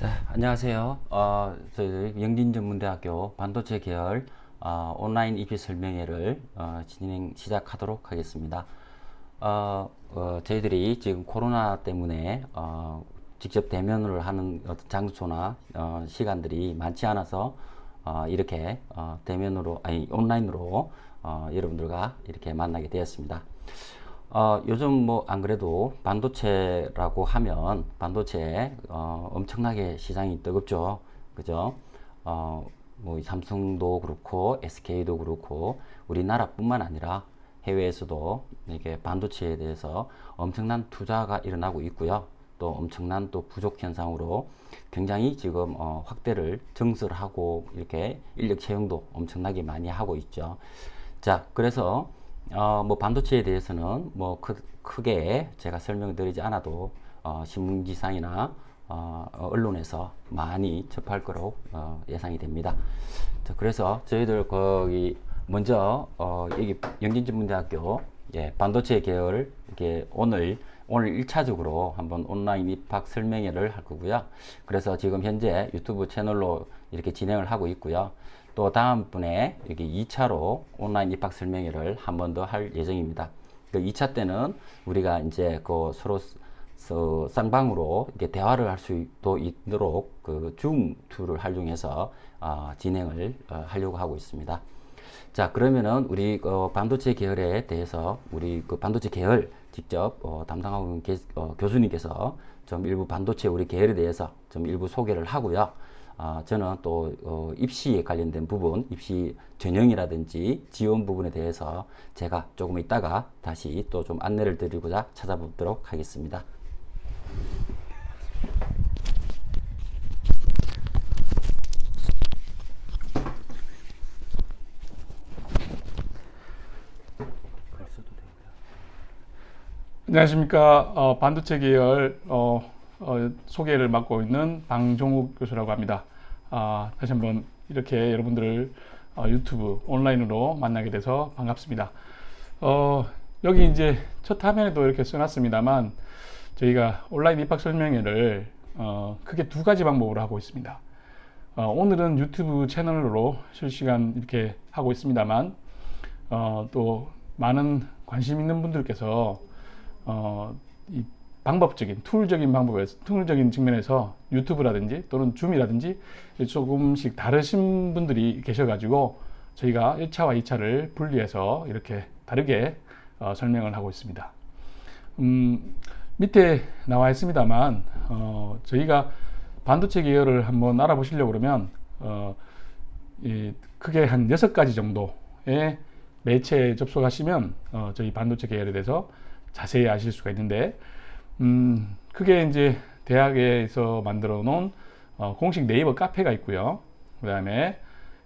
자, 안녕하세요. 저희 영진전문대학교 반도체 계열 온라인 입시 설명회를 시작하도록 하겠습니다. 저희들이 지금 코로나 때문에 직접 대면을 하는 어떤 장소나 시간들이 많지 않아서 이렇게 대면으로 아니 온라인으로 여러분들과 이렇게 만나게 되었습니다. 요즘 뭐 안 그래도 반도체라고 하면 반도체 엄청나게 시장이 뜨겁죠. 그죠? 뭐 삼성도 그렇고 SK도 그렇고 우리나라뿐만 아니라 해외에서도 이렇게 반도체에 대해서 엄청난 투자가 일어나고 있고요. 또 엄청난 또 부족 현상으로 굉장히 지금 확대를 증설하고 이렇게 인력 채용도 엄청나게 많이 하고 있죠. 자, 그래서 뭐 반도체에 대해서는 뭐 크게 제가 설명드리지 않아도 신문지상이나 언론에서 많이 접할 거로 예상이 됩니다. 자, 그래서 저희들 거기 먼저 여기 영진전문대학교 반도체 계열 이렇게 오늘 1차적으로 한번 온라인 입학 설명회를 할 거고요. 그래서 지금 현재 유튜브 채널로 이렇게 진행을 하고 있고요. 또 다음번에 여기 2차로 온라인 입학 설명회를 한 번 더 할 예정입니다. 그 2차 때는 우리가 이제 그 서로 쌍방으로 이렇게 대화를 할 수 있도록 그 줌 툴을 활용해서 진행을 하려고 하고 있습니다. 자, 그러면은 우리 반도체 계열에 대해서 우리 그 반도체 계열 직접 담당하고 있는 교수님께서 좀 일부 반도체 우리 계열에 대해서 좀 일부 소개를 하고요. 저는 또 입시에 관련된 부분, 입시 전형이라든지 지원 부분에 대해서 제가 조금 있다가 다시 또 좀 안내를 드리고자 찾아보도록 하겠습니다. 안녕하십니까. 반도체 계열 소개를 맡고 있는 방종욱 교수라고 합니다. 다시 한번 이렇게 여러분들을 유튜브 온라인으로 만나게 돼서 반갑습니다. 여기 이제 첫 화면에도 이렇게 써놨습니다만 저희가 온라인 입학 설명회를 크게 두 가지 방법으로 하고 있습니다. 오늘은 유튜브 채널로 실시간 이렇게 하고 있습니다만 또 많은 관심 있는 분들께서 이 방법적인 툴적인 측면에서 유튜브라든지 또는 줌이라든지 조금씩 다르신 분들이 계셔가지고 저희가 1차와 2차를 분리해서 이렇게 다르게 설명을 하고 있습니다. 밑에 나와 있습니다만 저희가 반도체 계열을 한번 알아보시려고 그러면 크게 한 6가지 정도의 매체에 접속하시면 저희 반도체 계열에 대해서 자세히 아실 수가 있는데 크게 이제 대학에서 만들어 놓은 공식 네이버 카페가 있고요. 그 다음에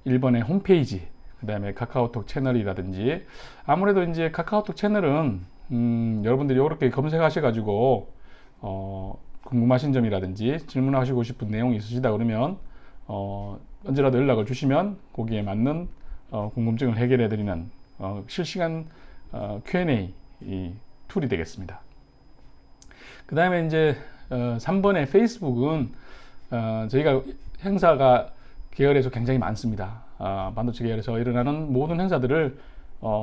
일본의 홈페이지, 그 다음에 카카오톡 채널이라든지 아무래도 이제 카카오톡 채널은 여러분들이 이렇게 검색하셔가지고 궁금하신 점이라든지 질문하시고 싶은 내용이 있으시다 그러면 언제라도 연락을 주시면 거기에 맞는 궁금증을 해결해 드리는 실시간 Q&A 툴이 되겠습니다. 그 다음에 이제 3번의 페이스북은 저희가 행사가 계열에서 굉장히 많습니다. 반도체 계열에서 일어나는 모든 행사들을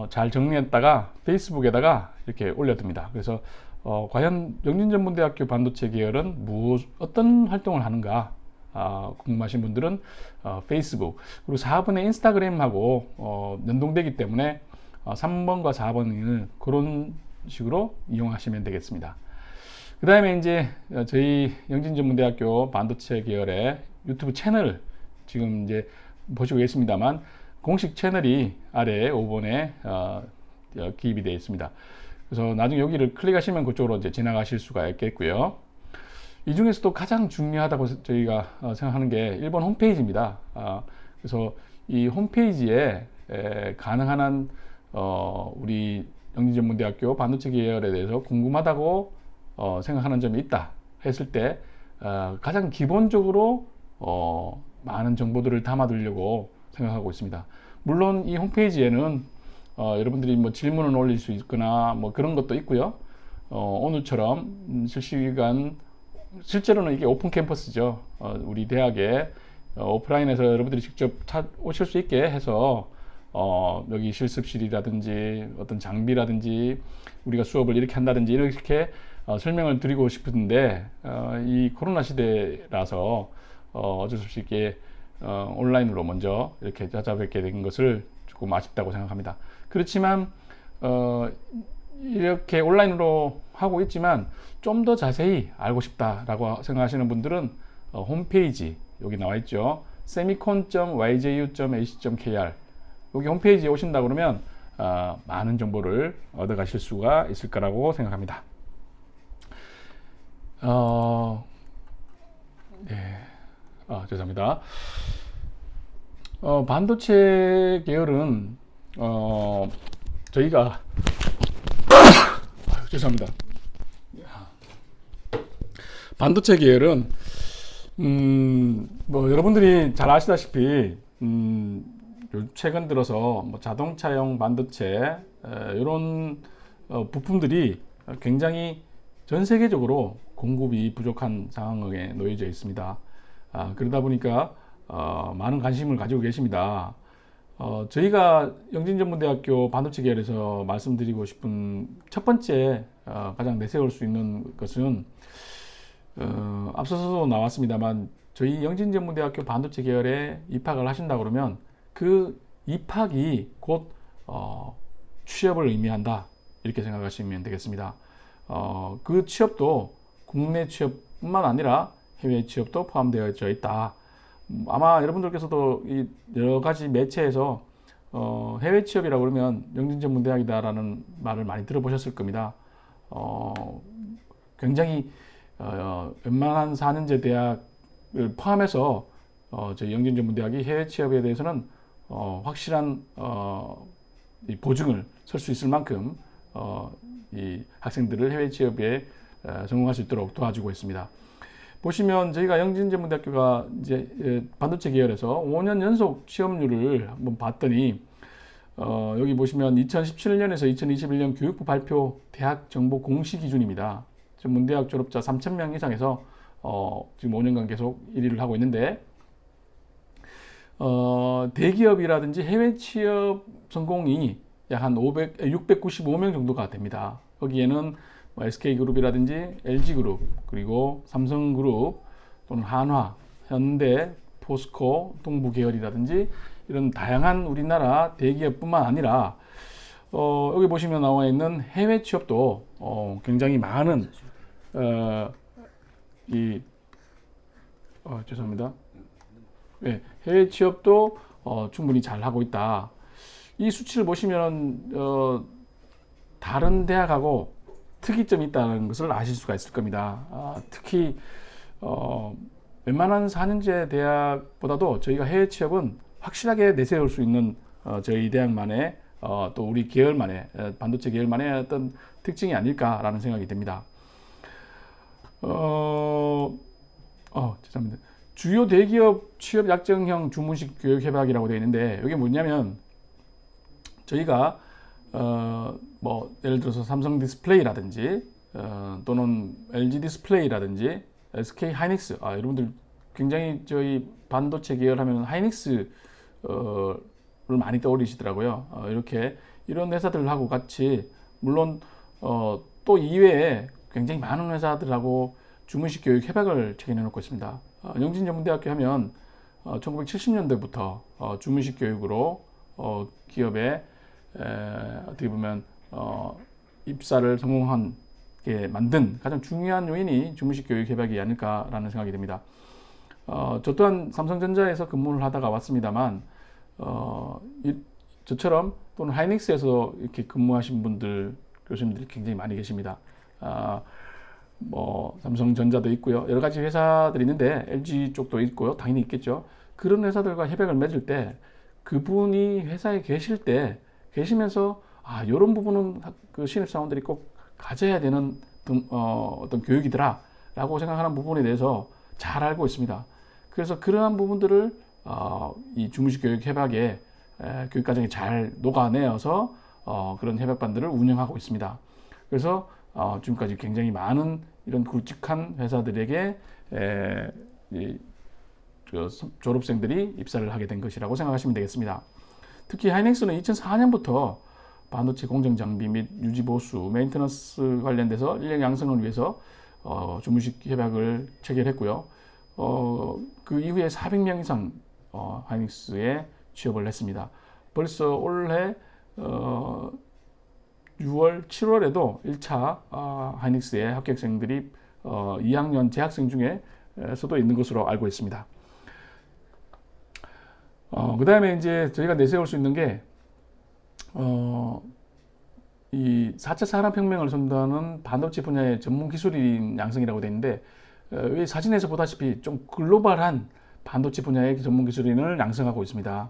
잘 정리했다가 페이스북에다가 이렇게 올려둡니다. 그래서 과연 영진전문대학교 반도체 계열은 어떤 활동을 하는가 궁금하신 분들은 페이스북, 그리고 4번의 인스타그램하고 연동되기 때문에 3번과 4번을 그런 식으로 이용하시면 되겠습니다. 그 다음에 이제 저희 영진전문대학교 반도체 계열의 유튜브 채널 지금 이제 보시고 계십니다만 공식 채널이 아래 5번에 기입이 되어 있습니다. 그래서 나중에 여기를 클릭하시면 그쪽으로 이제 지나가실 수가 있겠고요. 이 중에서도 가장 중요하다고 저희가 생각하는 게 일본 홈페이지입니다. 그래서 이 홈페이지에 가능한 한 우리 영진전문대학교 반도체 계열에 대해서 궁금하다고 생각하는 점이 있다 했을 때 가장 기본적으로 많은 정보들을 담아두려고 생각하고 있습니다. 물론 이 홈페이지에는 여러분들이 뭐 질문을 올릴 수 있거나 뭐 그런 것도 있고요. 오늘처럼 실시간 실제로는 이게 오픈 캠퍼스죠. 우리 대학에 오프라인에서 여러분들이 직접 오실 수 있게 해서 여기 실습실이라든지 어떤 장비라든지 우리가 수업을 이렇게 한다든지 이렇게 설명을 드리고 싶은데 이 코로나 시대라서 어쩔 수 없이 이렇게 온라인으로 먼저 이렇게 찾아뵙게 된 것을 조금 아쉽다고 생각합니다. 그렇지만 이렇게 온라인으로 하고 있지만 좀 더 자세히 알고 싶다라고 생각하시는 분들은 홈페이지 여기 나와 있죠. semicon.yju.ac.kr 여기 홈페이지에 오신다 그러면 많은 정보를 얻어 가실 수가 있을 거라고 생각합니다. 네. 죄송합니다. 반도체 계열은 저희가 죄송합니다. 반도체 계열은 뭐 여러분들이 잘 아시다시피 최근 들어서 뭐 자동차용 반도체 이런 부품들이 굉장히 전 세계적으로 공급이 부족한 상황에 놓여져 있습니다. 그러다 보니까 많은 관심을 가지고 계십니다. 저희가 영진전문대학교 반도체 계열에서 말씀드리고 싶은 첫 번째 가장 내세울 수 있는 것은 앞서서도 나왔습니다만 저희 영진전문대학교 반도체 계열에 입학을 하신다 그러면 그 입학이 곧 취업을 의미한다 이렇게 생각하시면 되겠습니다. 그 취업도 국내 취업뿐만 아니라 해외 취업도 포함되어 있다. 아마 여러분들께서도 이 여러 가지 매체에서 해외 취업이라고 그러면 영진전문대학이다라는 말을 많이 들어보셨을 겁니다. 굉장히 웬만한 4년제 대학을 포함해서 저희 영진전문대학이 해외 취업에 대해서는 확실한 이 보증을 설 수 있을 만큼 이 학생들을 해외 취업에 성공할 수 있도록 도와주고 있습니다. 보시면 저희가 영진전문대학교가 이제 반도체 계열에서 5년 연속 취업률을 한번 봤더니 여기 보시면 2017년에서 2021년 교육부 발표 대학 정보 공시 기준입니다. 전문대학 졸업자 3,000명 이상에서 지금 5년간 계속 1위를 하고 있는데 대기업이라든지 해외 취업 성공이 약 한 695명 정도가 됩니다. 거기에는 SK그룹이라든지 LG그룹 그리고 삼성그룹 또는 한화, 현대, 포스코, 동부계열이라든지 이런 다양한 우리나라 대기업뿐만 아니라 여기 보시면 나와 있는 해외 취업도 굉장히 많은 죄송합니다. 네, 해외 취업도 충분히 잘 하고 있다. 이 수치를 보시면 다른 대학하고 특이점이 있다는 것을 아실 수가 있을 겁니다. 특히 웬만한 4년제 대학보다도 저희가 해외 취업은 확실하게 내세울 수 있는 저희 대학만의 또 우리 계열만의 반도체 계열만의 어떤 특징이 아닐까라는 생각이 듭니다. 죄송합니다. 주요 대기업 취업 약정형 주문식 교육 협약이라고 되어 있는데 이게 뭐냐면 저희가 뭐 예를 들어서 삼성 디스플레이라든지 또는 LG 디스플레이라든지 SK 하이닉스 여러분들 굉장히 저희 반도체 계열 하면 하이닉스를 많이 떠올리시더라고요. 이렇게 이런 회사들하고 같이 물론 또 이외에 굉장히 많은 회사들하고 주문식 교육 협약을 체결해 놓고 있습니다. 영진전문대학교 하면 1970년대부터 주문식 교육으로 기업에 어떻게 보면 입사를 성공하게 만든 가장 중요한 요인이 주문식 교육 협약이 아닐까라는 생각이 듭니다. 저 또한 삼성전자에서 근무를 하다가 왔습니다만 저처럼 또는 하이닉스에서 이렇게 근무하신 분들 교수님들이 굉장히 많이 계십니다. 뭐 삼성전자도 있고요, 여러 가지 회사들이 있는데 LG 쪽도 있고요, 당연히 있겠죠. 그런 회사들과 협약을 맺을 때 그분이 회사에 계시면서 이런 부분은 그 신입사원들이 꼭 가져야 되는 어떤 교육이더라 라고 생각하는 부분에 대해서 잘 알고 있습니다. 그래서 그러한 부분들을 이 주무식 교육 협약에 교육과정에 잘 녹아내어서 그런 협약반들을 운영하고 있습니다. 그래서 지금까지 굉장히 많은 이런 굵직한 회사들에게 졸업생들이 입사를 하게 된 것이라고 생각하시면 되겠습니다. 특히 하이닉스는 2004년부터 반도체 공정 장비 및 유지 보수, 메인테넌스 관련돼서 인력 양성을 위해서 주무식 협약을 체결했고요. 그 이후에 400명 이상 하이닉스에 취업을 했습니다. 벌써 올해 6월, 7월에도 1차 하이닉스의 합격생들이 2학년 재학생 중에서도 있는 것으로 알고 있습니다. 그 다음에 이제 저희가 내세울 수 있는 게, 이 4차 산업혁명을 선도하는 반도체 분야의 전문 기술인 양성이라고 되어 있는데, 이 사진에서 보다시피 좀 글로벌한 반도체 분야의 전문 기술인을 양성하고 있습니다.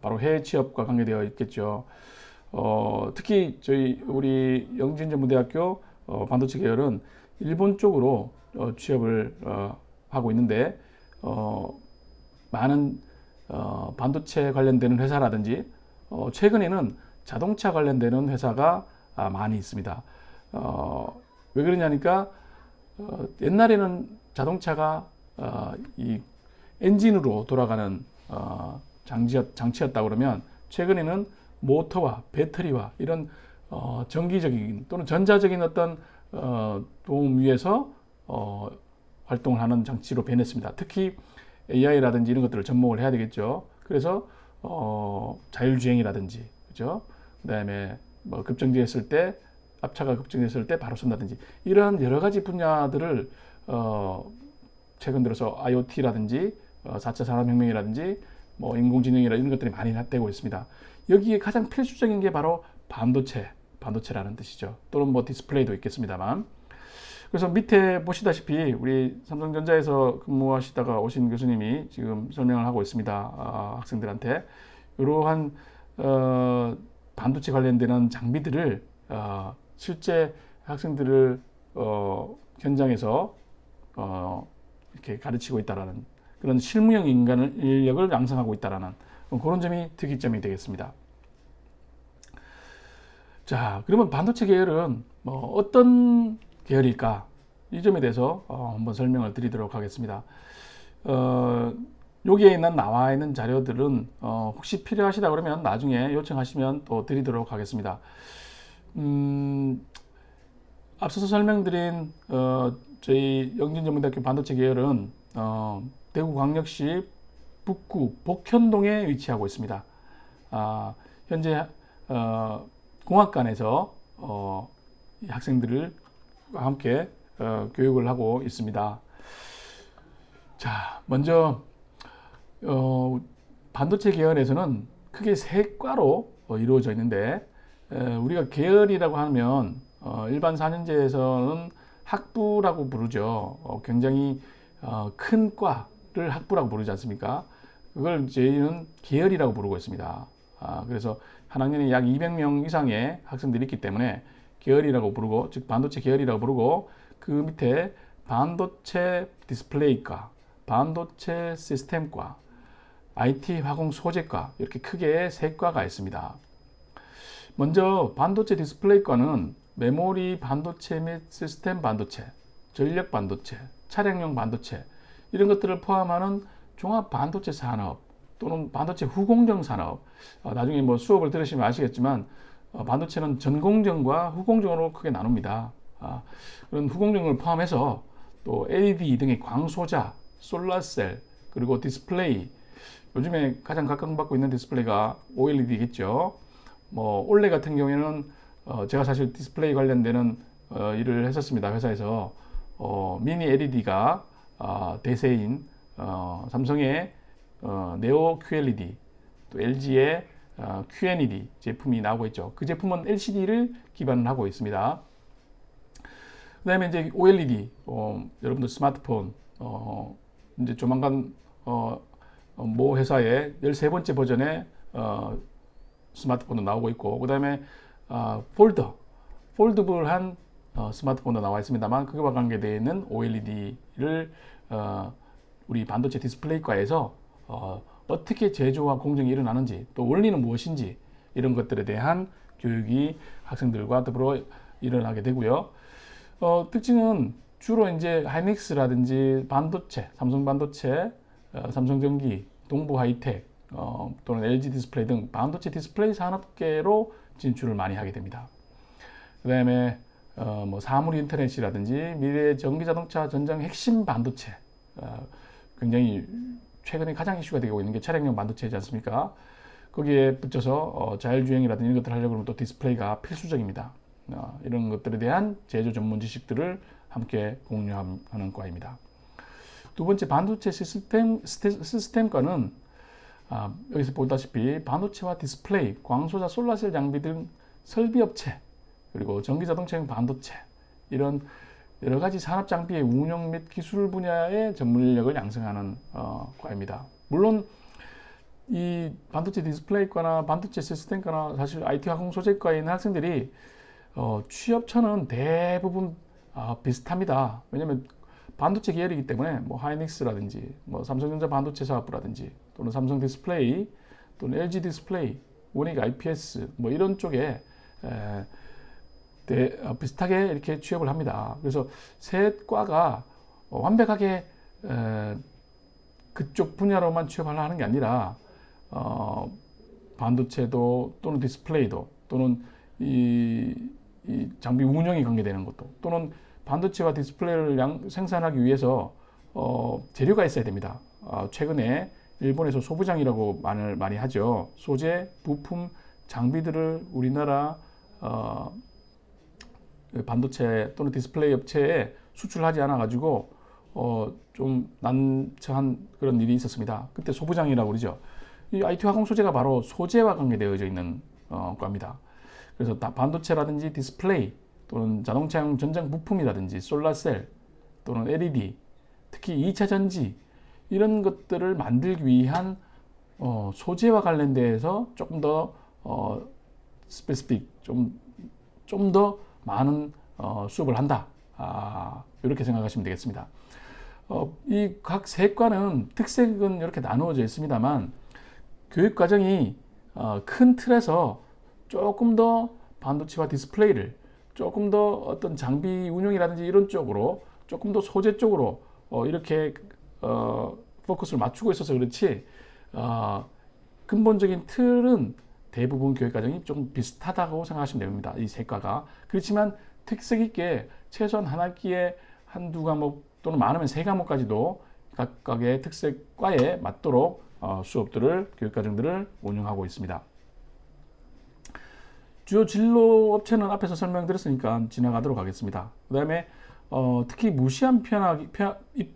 바로 해외 취업과 관계되어 있겠죠. 특히 우리 영진전문대학교 반도체 계열은 일본 쪽으로 취업을 하고 있는데, 많은 반도체 관련되는 회사라든지 최근에는 자동차 관련되는 회사가 많이 있습니다. 왜 그러냐니까 옛날에는 자동차가 이 엔진으로 돌아가는 장치였다고 그러면, 최근에는 모터와 배터리와 이런 전기적인 또는 전자적인 어떤 도움 위에서 활동을 하는 장치로 변했습니다. 특히 AI라든지 이런 것들을 접목을 해야 되겠죠. 그래서 자율주행이라든지, 그죠? 그다음에 뭐 급정지했을 때, 앞차가 급정지했을 때 바로 쏜다든지, 이런 여러 가지 분야들을 최근 들어서 IoT라든지 4차 산업혁명이라든지 뭐 인공지능이라 이런 것들이 많이 되고 있습니다. 여기에 가장 필수적인 게 바로 반도체라는 뜻이죠. 또는 뭐 디스플레이도 있겠습니다만. 그래서 밑에 보시다시피 우리 삼성전자에서 근무하시다가 오신 교수님이 지금 설명을 하고 있습니다. 학생들한테 이러한 반도체 관련되는 장비들을 실제 학생들을 현장에서 이렇게 가르치고 있다라는 그런 실무형 인력을 양성하고 있다라는 그런 점이 특이점이 되겠습니다. 자, 그러면 반도체 계열은 어떤 계열일까? 이 점에 대해서 한번 설명을 드리도록 하겠습니다. 여기에 나와 있는 자료들은 혹시 필요하시다 그러면 나중에 요청하시면 또 드리도록 하겠습니다. 앞서서 설명드린 저희 영진전문대학교 반도체 계열은 대구광역시 북구 복현동에 위치하고 있습니다. 현재 공학관에서 학생들과 함께 교육을 하고 있습니다. 자, 먼저 반도체 계열에서는 크게 세 과로 이루어져 있는데, 우리가 계열이라고 하면 일반 4년제에서는 학부라고 부르죠. 굉장히 큰 과를 학부라고 부르지 않습니까? 그걸 저희는 계열이라고 부르고 있습니다. 그래서 한 학년에 약 200명 이상의 학생들이 있기 때문에 계열이라고 부르고, 즉 반도체 계열이라고 부르고, 그 밑에 반도체 디스플레이과, 반도체 시스템과, IT 화공 소재과, 이렇게 크게 세 과가 있습니다. 먼저 반도체 디스플레이과는 메모리 반도체 및 시스템 반도체, 전력 반도체, 차량용 반도체, 이런 것들을 포함하는 종합 반도체 산업 또는 반도체 후공정 산업, 나중에 뭐 수업을 들으시면 아시겠지만 반도체는 전공정과 후공정으로 크게 나눕니다. 그런 후공정을 포함해서 또 LED 등의 광소자, 솔라셀, 그리고 디스플레이, 요즘에 가장 각광받고 있는 디스플레이가 OLED겠죠. 뭐 올레 같은 경우에는 제가 사실 디스플레이 관련되는 일을 했었습니다. 회사에서 미니 LED가 대세인 삼성의 네오 QLED, 또 LG의 QNED 제품이 나오고 있죠. 그 제품은 LCD를 기반을 하고 있습니다. 그 다음에 이제 OLED, 여러분들 스마트폰, 이제 조만간 모 회사의 13번째 버전의 스마트폰도 나오고 있고, 그 다음에 폴더블한 스마트폰도 나와 있습니다만, 그거와 관계되어 있는 OLED를 우리 반도체 디스플레이과에서 어떻게 제조와 공정이 일어나는지, 또 원리는 무엇인지, 이런 것들에 대한 교육이 학생들과 더불어 일어나게 되고요. 특징은 주로 이제 하이닉스라든지 반도체, 삼성 반도체, 삼성전기, 동부 하이텍, 또는 LG 디스플레이 등 반도체 디스플레이 산업계로 진출을 많이 하게 됩니다. 그 다음에 뭐 사물 인터넷이라든지 미래 전기 자동차 전장 핵심 반도체, 굉장히 최근에 가장 이슈가 되고 있는 게 차량용 반도체이지 않습니까? 거기에 붙여서 자율주행이라든지 이런 것들 하려고 하면 또 디스플레이가 필수적입니다. 이런 것들에 대한 제조 전문 지식들을 함께 공유하는 과입니다. 두 번째, 반도체 시스템과는 여기서 보다시피 반도체와 디스플레이, 광소자 솔라셀 장비 등 설비업체, 그리고 전기자동차용 반도체, 이런 여러 가지 산업 장비의 운영 및 기술 분야의 전문력을 양성하는 과입니다. 물론 이 반도체 디스플레이과나 반도체 시스템과나 사실 IT 화공 소재과에 있는 학생들이 취업처는 대부분 비슷합니다. 왜냐하면 반도체 계열이기 때문에 뭐 하이닉스라든지 뭐 삼성전자 반도체 사업부라든지 또는 삼성 디스플레이 또는 LG 디스플레이, 원익 IPS 뭐 이런 쪽에 비슷하게 이렇게 취업을 합니다. 그래서 세 과가 완벽하게 그쪽 분야로만 취업하려 하는 게 아니라 반도체도 또는 디스플레이도 또는 이 장비 운영이 관계되는 것도 또는 반도체와 디스플레이를 생산하기 위해서 재료가 있어야 됩니다. 최근에 일본에서 소부장이라고 말을 많이 하죠. 소재, 부품, 장비들을 우리나라 반도체 또는 디스플레이 업체에 수출하지 않아 가지고 좀 난처한 그런 일이 있었습니다. 그때 소부장이라고 그러죠. 이 IT 화공 소재가 바로 소재와 관계되어져 있는 과입니다. 그래서 반도체라든지 디스플레이 또는 자동차용 전장 부품이라든지 솔라셀 또는 LED, 특히 2차 전지 이런 것들을 만들기 위한 소재와 관련돼서 조금 더 스페시픽, 좀 더 많은 수업을 한다. 이렇게 생각하시면 되겠습니다. 이 각 세 과는 특색은 이렇게 나누어져 있습니다만 교육 과정이 큰 틀에서 조금 더 반도체와 디스플레이를 조금 더 어떤 장비 운용이라든지 이런 쪽으로 조금 더 소재 쪽으로 이렇게 포커스를 맞추고 있어서 그렇지 근본적인 틀은 대부분 교육 과정이 좀 비슷하다고 생각하시면 됩니다. 이 세 과가. 그렇지만 특색 있게 최소한 한 학기에 한두 과목 또는 많으면 세 과목까지도 각각의 특색과에 맞도록 수업들을 교육 과정들을 운영하고 있습니다. 주요 진로 업체는 앞에서 설명드렸으니까 지나가도록 하겠습니다. 그 다음에 특히 무시한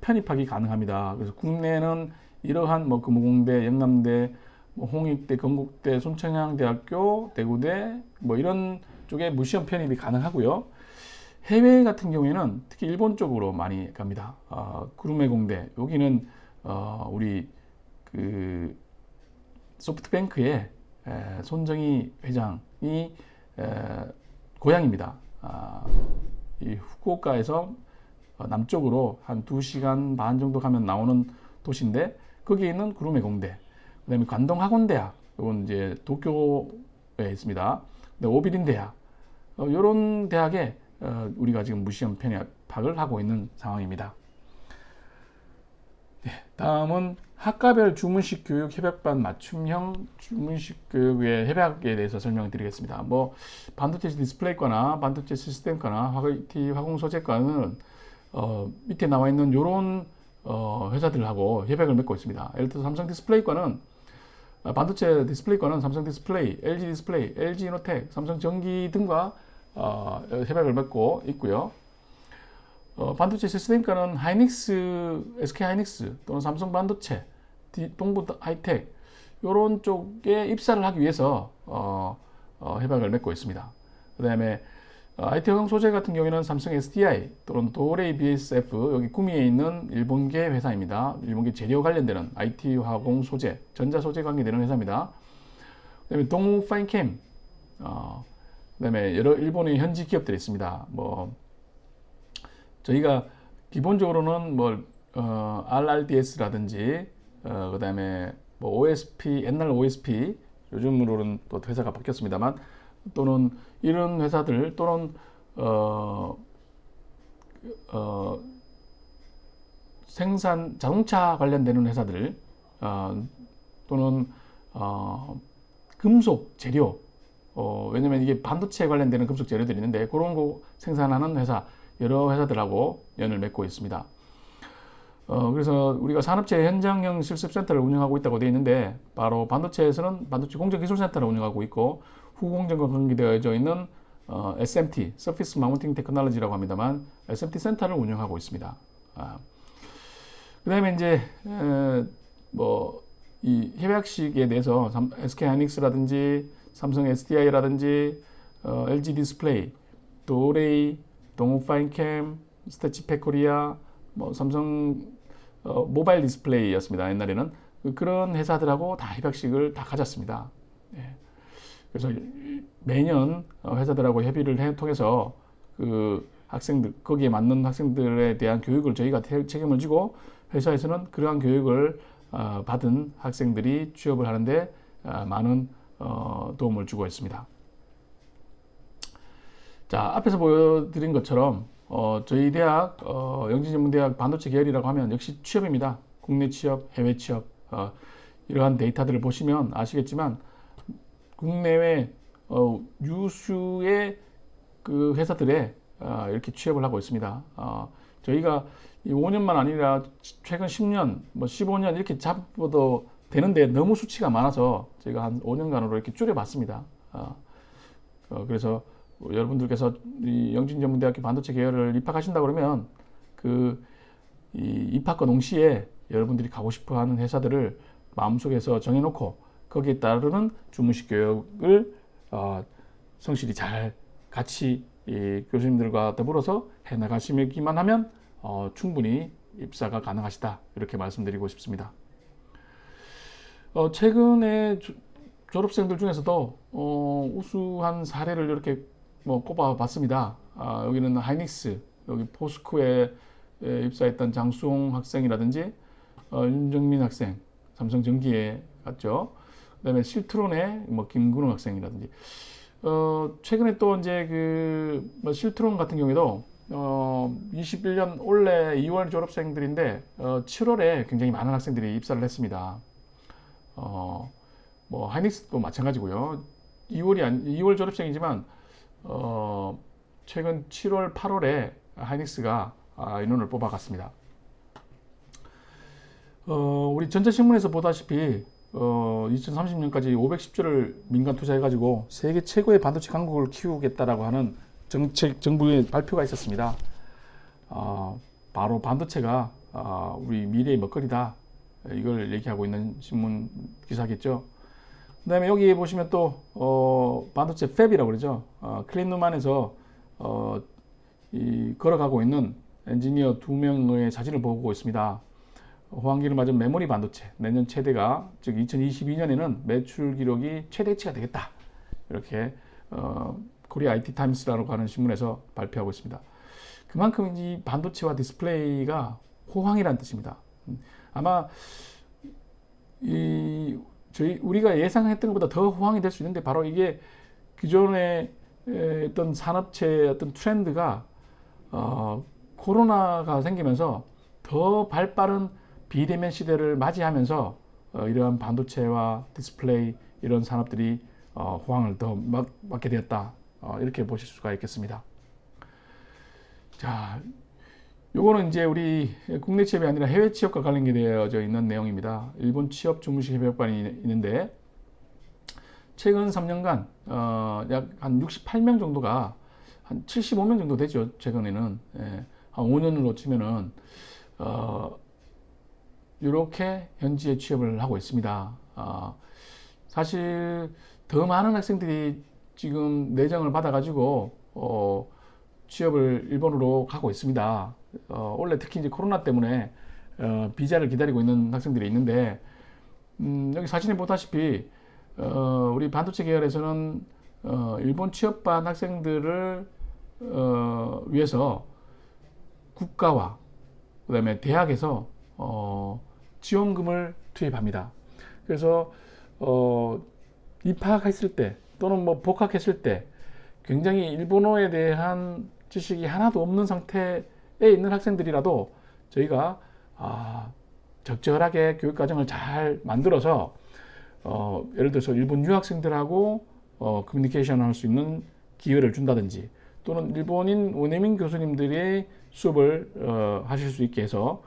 편입하기 가능합니다. 그래서 국내는 이러한 뭐 금호공대, 영남대, 뭐 홍익대, 건국대, 손천향대학교, 대구대 뭐 이런 쪽에 무시한 편입이 가능하고요. 해외 같은 경우에는 특히 일본 쪽으로 많이 갑니다. 구루메공대, 여기는 우리 그 소프트뱅크의 손정희 회장이 고향입니다. 이 후쿠오카에서 남쪽으로 한 2시간 반 정도 가면 나오는 도시인데 거기에 있는 구루메공대, 그다음에 관동학원대학, 이건 이제 도쿄에 있습니다. 오비린 대학, 이런 대학에 우리가 지금 무시한 편입학을 하고 있는 상황입니다. 네, 다음은 학과별 주문식 교육 협약반 맞춤형 주문식 교육의 협약에 대해서 설명을 드리겠습니다. 뭐 반도체 디스플레이과나 반도체 시스템과나 IT 화공 소재과는 밑에 나와 있는 이런 회사들하고 협약을 맺고 있습니다. 예를 들어서 삼성 디스플레이과는 반도체 디스플레이과는 삼성 디스플레이, LG 디스플레이, LG 이노텍, 삼성 전기 등과 협약을 맺고 있고요. 반도체 시스템과는 하이닉스, SK 하이닉스 또는 삼성 반도체, 동부 하이텍 이런 쪽에 입사를 하기 위해서 협약을 맺고 있습니다. 그 다음에 IT 화공 소재 같은 경우에는 삼성 SDI 또는 도레이 BSF, 여기 구미에 있는 일본계 회사입니다. 일본계 재료 관련되는 IT 화공 소재, 전자 소재 관계되는 회사입니다. 그 다음에 동우 파인캠, 그 다음에 여러 일본의 현지 기업들이 있습니다. 뭐 저희가 기본적으로는 뭐 RRDS라든지 그 다음에 뭐 OSP, 옛날 OSP, 요즘으로는 또 회사가 바뀌었습니다만, 또는 이런 회사들 또는 어, 생산 자동차 관련되는 회사들 또는 금속 재료 왜냐면 이게 반도체 관련되는 금속 재료들이 있는데 그런 거 생산하는 회사 여러 회사들하고 연을 맺고 있습니다. 그래서 우리가 산업체 현장형 실습센터를 운영하고 있다고 되어 있는데 바로 반도체에서는 반도체 공정기술센터를 운영하고 있고 후공정과 관계되어져 있는 SMT, Surface Mounting Technology라고 합니다만 SMT 센터를 운영하고 있습니다. 그 다음에 이제 뭐 이 협약식에 대해서 SK 하이닉스라든지 삼성 SDI라든지 LG 디스플레이, 또 오레이, 동욱 파인캠, 스태치팩 코리아, 뭐 삼성 모바일 디스플레이였습니다. 옛날에는 그런 회사들하고 다 협약식을 다 가졌습니다. 예. 그래서 매년 회사들하고 협의를 통해서 그 학생들 거기에 맞는 학생들에 대한 교육을 저희가 책임을 지고 회사에서는 그러한 교육을 받은 학생들이 취업을 하는데 많은 도움을 주고 있습니다. 자, 앞에서 보여드린 것처럼 저희 대학 영진전문대학 반도체 계열이라고 하면 역시 취업입니다. 국내 취업, 해외 취업 이러한 데이터들을 보시면 아시겠지만 국내외 유수의 그 회사들에 이렇게 취업을 하고 있습니다. 저희가 5년만 아니라 최근 10년, 뭐 15년 이렇게 잡아도 되는데 너무 수치가 많아서 제가 한 5년간으로 이렇게 줄여봤습니다. 그래서 여러분들께서 이 영진전문대학교 반도체 계열을 입학하신다 그러면 이 입학과 동시에 여러분들이 가고 싶어하는 회사들을 마음속에서 정해놓고 거기에 따르는 주무식 교육을 성실히 잘 같이 이 교수님들과 더불어서 해나가시기만 하면 충분히 입사가 가능하시다 이렇게 말씀드리고 싶습니다. 최근에 졸업생들 중에서도 우수한 사례를 이렇게 뭐 꼽아봤습니다. 여기는 하이닉스, 여기 포스코에 입사했던 장수홍 학생이라든지 윤정민 학생, 삼성전기에 갔죠. 그다음에 실트론의 뭐 김근호 학생이라든지 최근에 또 이제 뭐 실트론 같은 경우에도 21년 올해 2월 졸업생들인데 7월에 굉장히 많은 학생들이 입사를 했습니다. 뭐 하이닉스도 마찬가지고요. 2월 졸업생이지만 최근 7월, 8월에 하이닉스가 인원을 뽑아갔습니다. 우리 전자신문에서 보다시피 2030년까지 510조를 민간 투자해가지고 세계 최고의 반도체 강국을 키우겠다라고 하는 정부의 발표가 있었습니다. 바로 반도체가 우리 미래의 먹거리다. 이걸 얘기하고 있는 신문 기사겠죠. 그 다음에 여기 보시면 또 반도체 팹이라고 그러죠. 클린루만에서 걸어가고 있는 엔지니어 2명의 사진을 보고 있습니다. 호황기를 맞은 메모리 반도체 내년 최대가 즉 2022년에는 매출 기록이 최대치가 되겠다. 이렇게 코리아 IT 타임스라고 하는 신문에서 발표하고 있습니다. 그만큼 이 반도체와 디스플레이가 호황이라는 뜻입니다. 아마 우리가 예상했던 것보다 더 호황이 될 수 있는데 바로 이게 기존의 어떤 산업체의 어떤 트렌드가 코로나가 생기면서 더 발빠른 비대면 시대를 맞이하면서 이러한 반도체와 디스플레이 이런 산업들이 호황을 더 맞게 되었다. 이렇게 보실 수가 있겠습니다. 자, 요거는 이제 우리 국내 취업이 아니라 해외 취업과 관련되어져 있는 내용입니다. 일본 취업 주무식 협약반이 있는데 최근 3년간 약 한 68명 정도가 한 75명 정도 되죠. 최근에는 한 5년으로 치면은 이렇게 현지에 취업을 하고 있습니다. 사실 더 많은 학생들이 지금 내정을 받아가지고 취업을 일본으로 가고 있습니다. 원래 특히 이제 코로나 때문에 비자를 기다리고 있는 학생들이 있는데 여기 사진에 보다시피 우리 반도체 계열에서는 일본 취업반 학생들을 위해서 국가와 그다음에 대학에서 지원금을 투입합니다. 그래서 입학했을 때 또는 뭐 복학했을 때 굉장히 일본어에 대한 지식이 하나도 없는 상태의 있는 학생들이라도 저희가 적절하게 교육 과정을 잘 만들어서 예를 들어서 일본 유학생들하고 커뮤니케이션 할 수 있는 기회를 준다든지, 또는 일본인 원어민 교수님들의 수업을 하실 수 있게 해서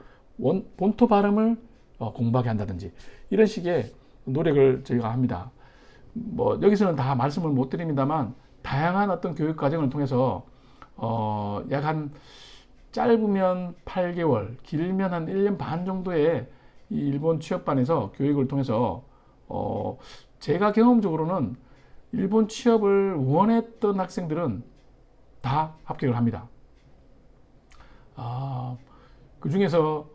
본토 발음을 공부하게 한다든지, 이런 식의 노력을 저희가 합니다. 뭐 여기서는 다 말씀을 못 드립니다만, 다양한 어떤 교육 과정을 통해서 약 한 짧으면 8개월, 길면 한 1년 반 정도의 이 일본 취업반에서 교육을 통해서 제가 경험적으로는 일본 취업을 원했던 학생들은 다 합격을 합니다. 그 중에서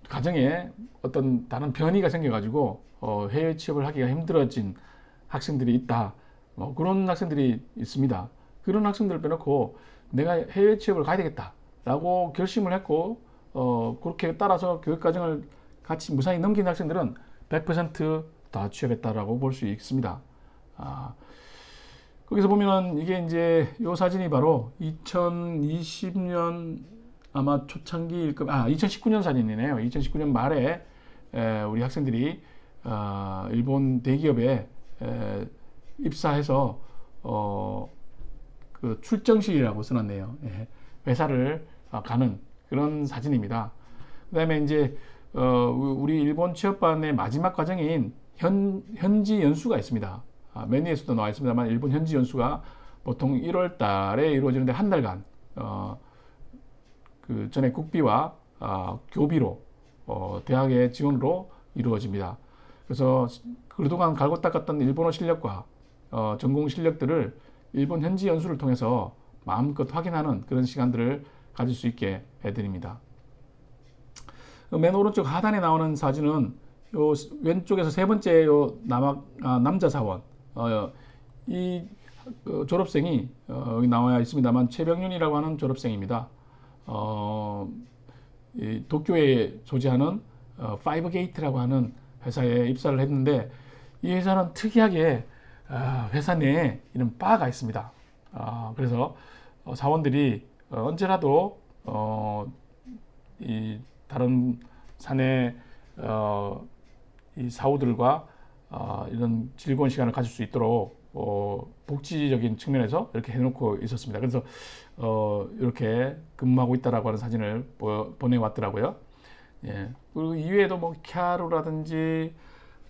가정에 어떤 다른 변이가 생겨가지고 해외 취업을 하기가 힘들어진 학생들이 있다, 그런 학생들이 있습니다. 그런 학생들을 빼놓고 내가 해외 취업을 가야 되겠다라고 결심을 했고 그렇게 따라서 교육 과정을 같이 무사히 넘긴 학생들은 100% 취업했다라고 볼 수 있습니다. 거기서 보면 이게 이제 이 사진이 바로 2020년 아마 초창기일 겁니다. 2019년 사진이네요. 2019년 말에 우리 학생들이 일본 대기업에 입사해서 그 출정식이라고 써놨네요. 예, 회사를 가는 그런 사진입니다. 그 다음에 이제 우리 일본 취업반의 마지막 과정인 현지 연수가 있습니다. 맨 위에서도 나와 있습니다만, 일본 현지 연수가 보통 1월 달에 이루어지는데 한 달간 그 전에 국비와 교비로 대학의 지원으로 이루어집니다. 그래서 그동안 갈고 닦았던 일본어 실력과 전공 실력들을 일본 현지 연수를 통해서 마음껏 확인하는 그런 시간들을 가질 수 있게 해드립니다. 맨 오른쪽 하단에 나오는 사진은 요 왼쪽에서 세 번째 요 남자 사원, 이 졸업생이 여기 나와 있습니다만 최병윤이라고 하는 졸업생입니다. 이 도쿄에 소재하는 파이브게이트라고 하는 회사에 입사를 했는데, 이 회사는 특이하게 회사 내에 이런 바가 있습니다. 그래서 사원들이 언제라도 이 다른 사내 이 사우들과 이런 즐거운 시간을 가질 수 있도록 복지적인 측면에서 이렇게 해놓고 있었습니다. 그래서 이렇게 근무하고 있다라고 하는 사진을 보내왔더라고요. 예. 그리고 이외에도 뭐 캬루라든지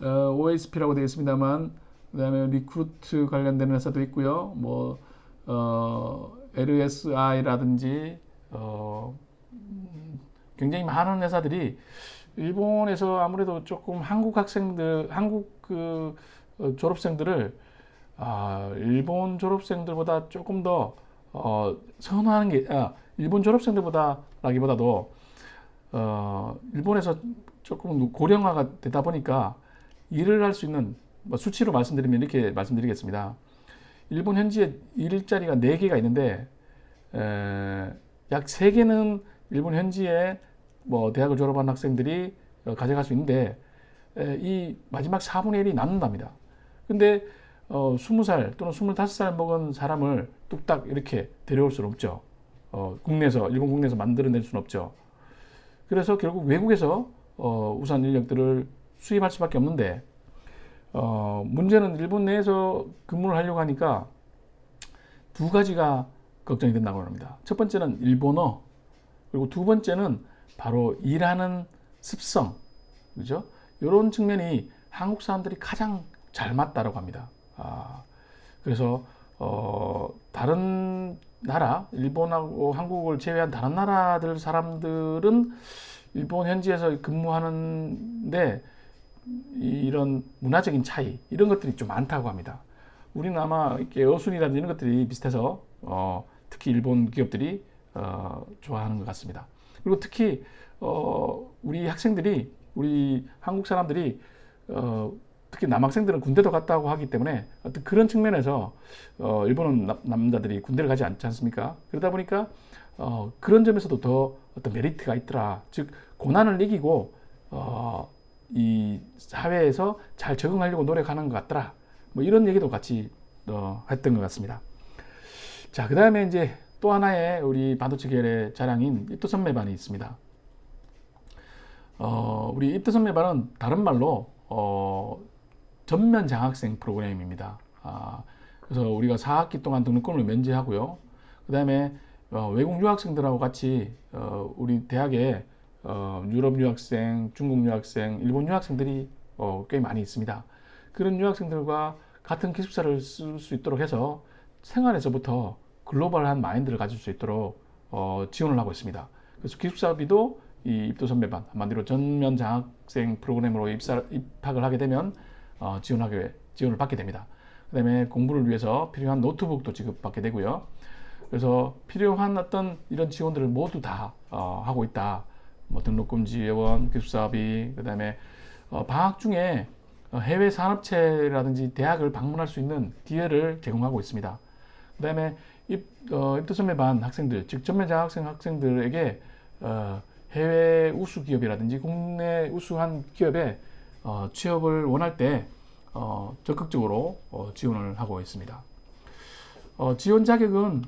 OSP라고 되어 있습니다만, 그다음에 리크루트 관련된 회사도 있고요. 뭐 LSI라든지 굉장히 많은 회사들이 일본에서 아무래도 조금 한국 학생들, 한국 그 졸업생들을 일본 졸업생들보다 조금 더 선호하는 게 일본 졸업생들보다라기보다도 일본에서 조금 고령화가 되다 보니까 일을 할 수 있는, 수치로 말씀드리면 이렇게 말씀드리겠습니다. 일본 현지에 일자리가 4개가 있는데 약 3개는 일본 현지에 뭐 대학을 졸업한 학생들이 가져갈 수 있는데 이 마지막 4분의 1이 남는답니다. 근데 20살 또는 25살 먹은 사람을 뚝딱 이렇게 데려올 수는 없죠. 일본 국내에서 만들어낼 수는 없죠. 그래서 결국 외국에서 우수한 인력들을 수입할 수밖에 없는데, 문제는 일본 내에서 근무를 하려고 하니까 두 가지가 걱정이 된다고 합니다. 첫 번째는 일본어, 그리고 두 번째는 바로 일하는 습성, 그죠? 이런 측면이 한국 사람들이 가장 잘 맞다라고 합니다. 그래서 다른 나라, 일본하고 한국을 제외한 다른 나라들 사람들은 일본 현지에서 근무하는데 이런 문화적인 차이, 이런 것들이 좀 많다고 합니다. 우리는 아마 이렇게 어순이라든지 이런 것들이 비슷해서 특히 일본 기업들이 좋아하는 것 같습니다. 그리고 특히 우리 학생들이, 우리 한국 사람들이 특히 남학생들은 군대도 갔다고 하기 때문에 어떤 그런 측면에서 일본은 남자들이 군대를 가지 않지 않습니까? 그러다 보니까 그런 점에서도 더 어떤 메리트가 있더라. 즉 고난을 이기고 이 사회에서 잘 적응하려고 노력하는 것 같더라. 뭐 이런 얘기도 같이 했던 것 같습니다. 자, 그 다음에 이제 또 하나의 우리 반도체 계열의 자랑인 입도선매반이 있습니다. 우리 입도선매반은 다른 말로 전면 장학생 프로그램입니다. 그래서 우리가 4학기 동안 등록금을 면제하고요. 그 다음에 외국 유학생들하고 같이 우리 대학에 유럽 유학생, 중국 유학생, 일본 유학생들이 꽤 많이 있습니다. 그런 유학생들과 같은 기숙사를 쓸 수 있도록 해서 생활에서부터 글로벌한 마인드를 가질 수 있도록 지원을 하고 있습니다. 그래서 기숙사비도 이 입도선매반 한마디로 전면 장학생 프로그램으로 입학을 하게 되면 지원을 받게 됩니다. 그 다음에 공부를 위해서 필요한 노트북도 지급받게 되고요. 그래서 필요한 어떤 이런 지원들을 모두 다 하고 있다. 뭐 등록금 지원, 기숙사비, 그 다음에 방학 중에 해외 산업체라든지 대학을 방문할 수 있는 기회를 제공하고 있습니다. 그 다음에 입도선매반 학생들, 즉 전면 장학생 학생들에게 해외 우수 기업이라든지 국내 우수한 기업에 취업을 원할 때 적극적으로 지원을 하고 있습니다. 지원 자격은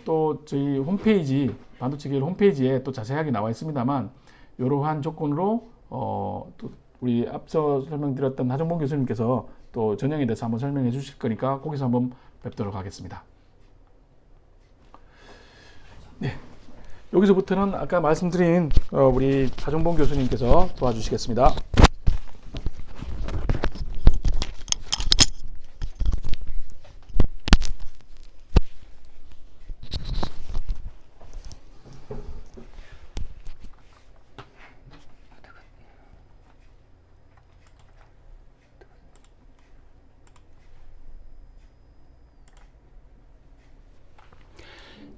또 저희 홈페이지, 반도체 계열 홈페이지에 또 자세하게 나와 있습니다만 이러한 조건으로 또 우리 앞서 설명드렸던 하정봉 교수님께서 또 전형에 대해서 한번 설명해 주실 거니까 거기서 한번 뵙도록 하겠습니다. 네, 여기서부터는 아까 말씀드린 우리 하정봉 교수님께서 도와주시겠습니다.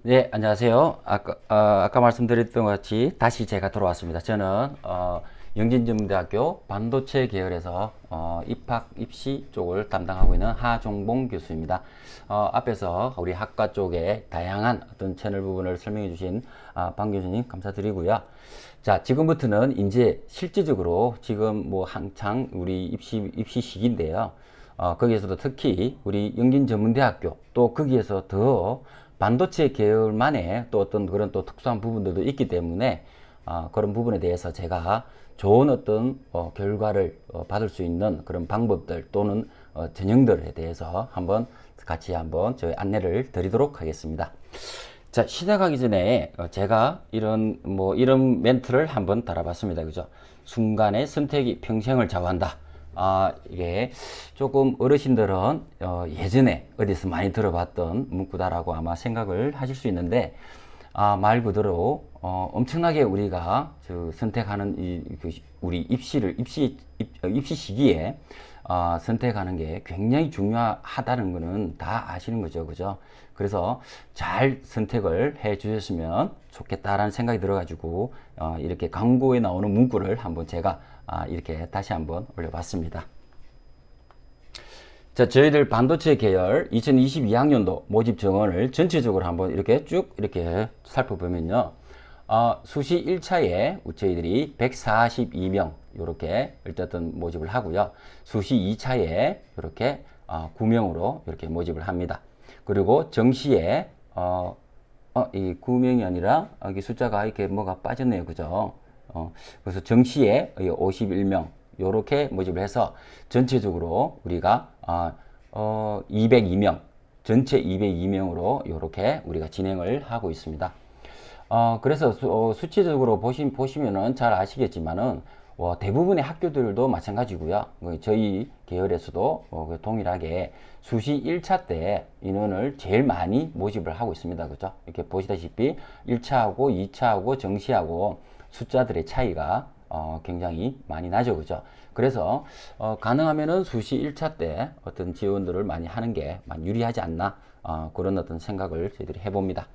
네, 안녕하세요. 아까 말씀드렸던 것 같이 다시 제가 돌아왔습니다. 저는 영진전문대학교 반도체 계열에서 입학, 입시 쪽을 담당하고 있는 하종봉 교수입니다. 앞에서 우리 학과 쪽에 다양한 어떤 채널 부분을 설명해 주신 방 교수님 감사드리고요. 자, 지금부터는 이제 실질적으로 지금 뭐 한창 우리 입시 시기인데요. 거기에서도 특히 우리 영진전문대학교 또 거기에서 더 반도체 계열만의 또 어떤 그런 또 특수한 부분들도 있기 때문에 그런 부분에 대해서 제가 좋은 어떤 결과를 받을 수 있는 그런 방법들 또는 전형들에 대해서 같이 저희 안내를 드리도록 하겠습니다. 자, 시작하기 전에 제가 이런 멘트를 한번 달아봤습니다. 그죠? 순간의 선택이 평생을 좌우한다. 이게 조금 어르신들은 예전에 어디서 많이 들어봤던 문구다라고 아마 생각을 하실 수 있는데 말 그대로 엄청나게 우리가 선택하는 우리 입시 시기에 선택하는 게 굉장히 중요하다는 거는 다 아시는 거죠, 그죠? 그래서 잘 선택을 해 주셨으면 좋겠다라는 생각이 들어가지고 이렇게 광고에 나오는 문구를 한번 제가 이렇게 다시 한번 올려봤습니다. 자, 저희들 반도체 계열 2022학년도 모집 정원을 전체적으로 한번 이렇게 쭉 이렇게 살펴보면요. 수시 1차에 저희들이 142명 이렇게 일단 모집을 하고요. 수시 2차에 이렇게 9명으로 이렇게 모집을 합니다. 그리고 정시에 이 9명이 아니라 여기 숫자가 이렇게 뭐가 빠졌네요. 그죠? 그래서 정시에 51명 요렇게 모집을 해서 전체적으로 우리가 202명 전체 202명으로 요렇게 우리가 진행을 하고 있습니다. 그래서 수치적으로 보시면은 잘 아시겠지만은 대부분의 학교들도 마찬가지고요. 저희 계열에서도 동일하게 수시 1차 때 인원을 제일 많이 모집을 하고 있습니다. 그죠? 이렇게 보시다시피 1차하고 2차하고 정시하고 숫자들의 차이가 굉장히 많이 나죠. 그죠? 그래서 가능하면은 수시 1차 때 어떤 지원들을 많이 하는 게 많이 유리하지 않나 그런 어떤 생각을 저희들이 해봅니다.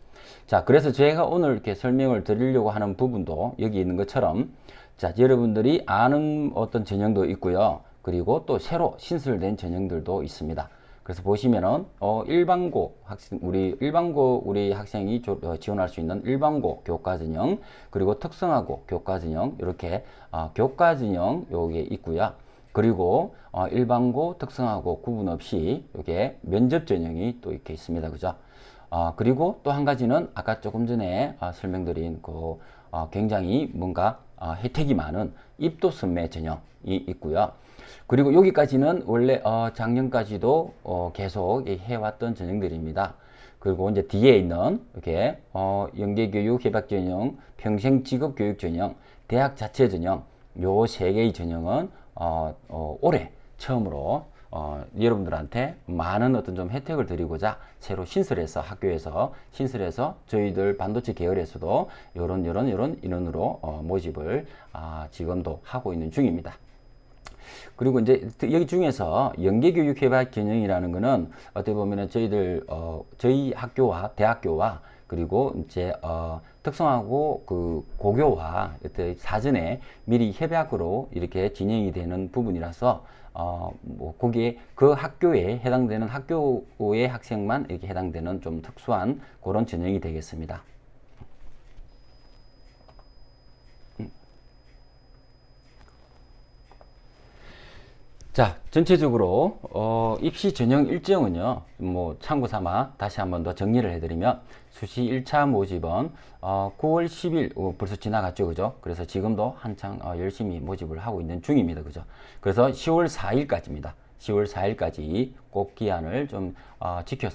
자, 그래서 제가 오늘 이렇게 설명을 드리려고 하는 부분도 여기 있는 것처럼 자, 여러분들이 아는 어떤 전형도 있고요. 그리고 또 새로 신설된 전형들도 있습니다. 그래서 보시면은 일반고 학생 우리 학생이 지원할 수 있는 일반고 교과 전형 그리고 특성화고 교과 전형 이렇게 교과 전형 요게 있고요. 그리고 일반고 특성화고 구분 없이 요게 면접 전형이 또 이렇게 있습니다. 그죠? 그리고 또 한 가지는 아까 조금 전에 설명드린 그 굉장히 뭔가 혜택이 많은 입도 선매 전형이 있고요. 그리고 여기까지는 원래 작년까지도 계속 해왔던 전형들입니다. 그리고 이제 뒤에 있는 이렇게 연계교육 협약 전형, 평생 직업 교육 전형, 대학 자체 전형 요 세 개의 전형은 올해 처음으로 여러분들한테 많은 어떤 좀 혜택을 드리고자 새로 신설해서 학교에서 신설해서 저희들 반도체 계열에서도 요런 인원으로 모집을 지금도 하고 있는 중입니다. 그리고 이제 여기 중에서 연계교육협약 전형이라는 거는 어떻게 보면은 저희 학교와 대학교와 그리고 이제 특성화고 그 고교와 사전에 미리 협약으로 이렇게 진행이 되는 부분이라서 뭐 거기에 그 학교에 해당되는 학교의 학생만 이렇게 해당되는 좀 특수한 그런 전형이 되겠습니다. 자, 전체적으로 입시 전형 일정은요, 뭐 참고 삼아 다시 한 번 더 정리를 해드리면 수시 1차 모집은 9월 10일 벌써 지나갔죠, 그죠? 그래서 지금도 한창 열심히 모집을 하고 있는 중입니다, 그죠? 그래서 10월 4일까지입니다. 10월 4일까지 꼭 기한을 좀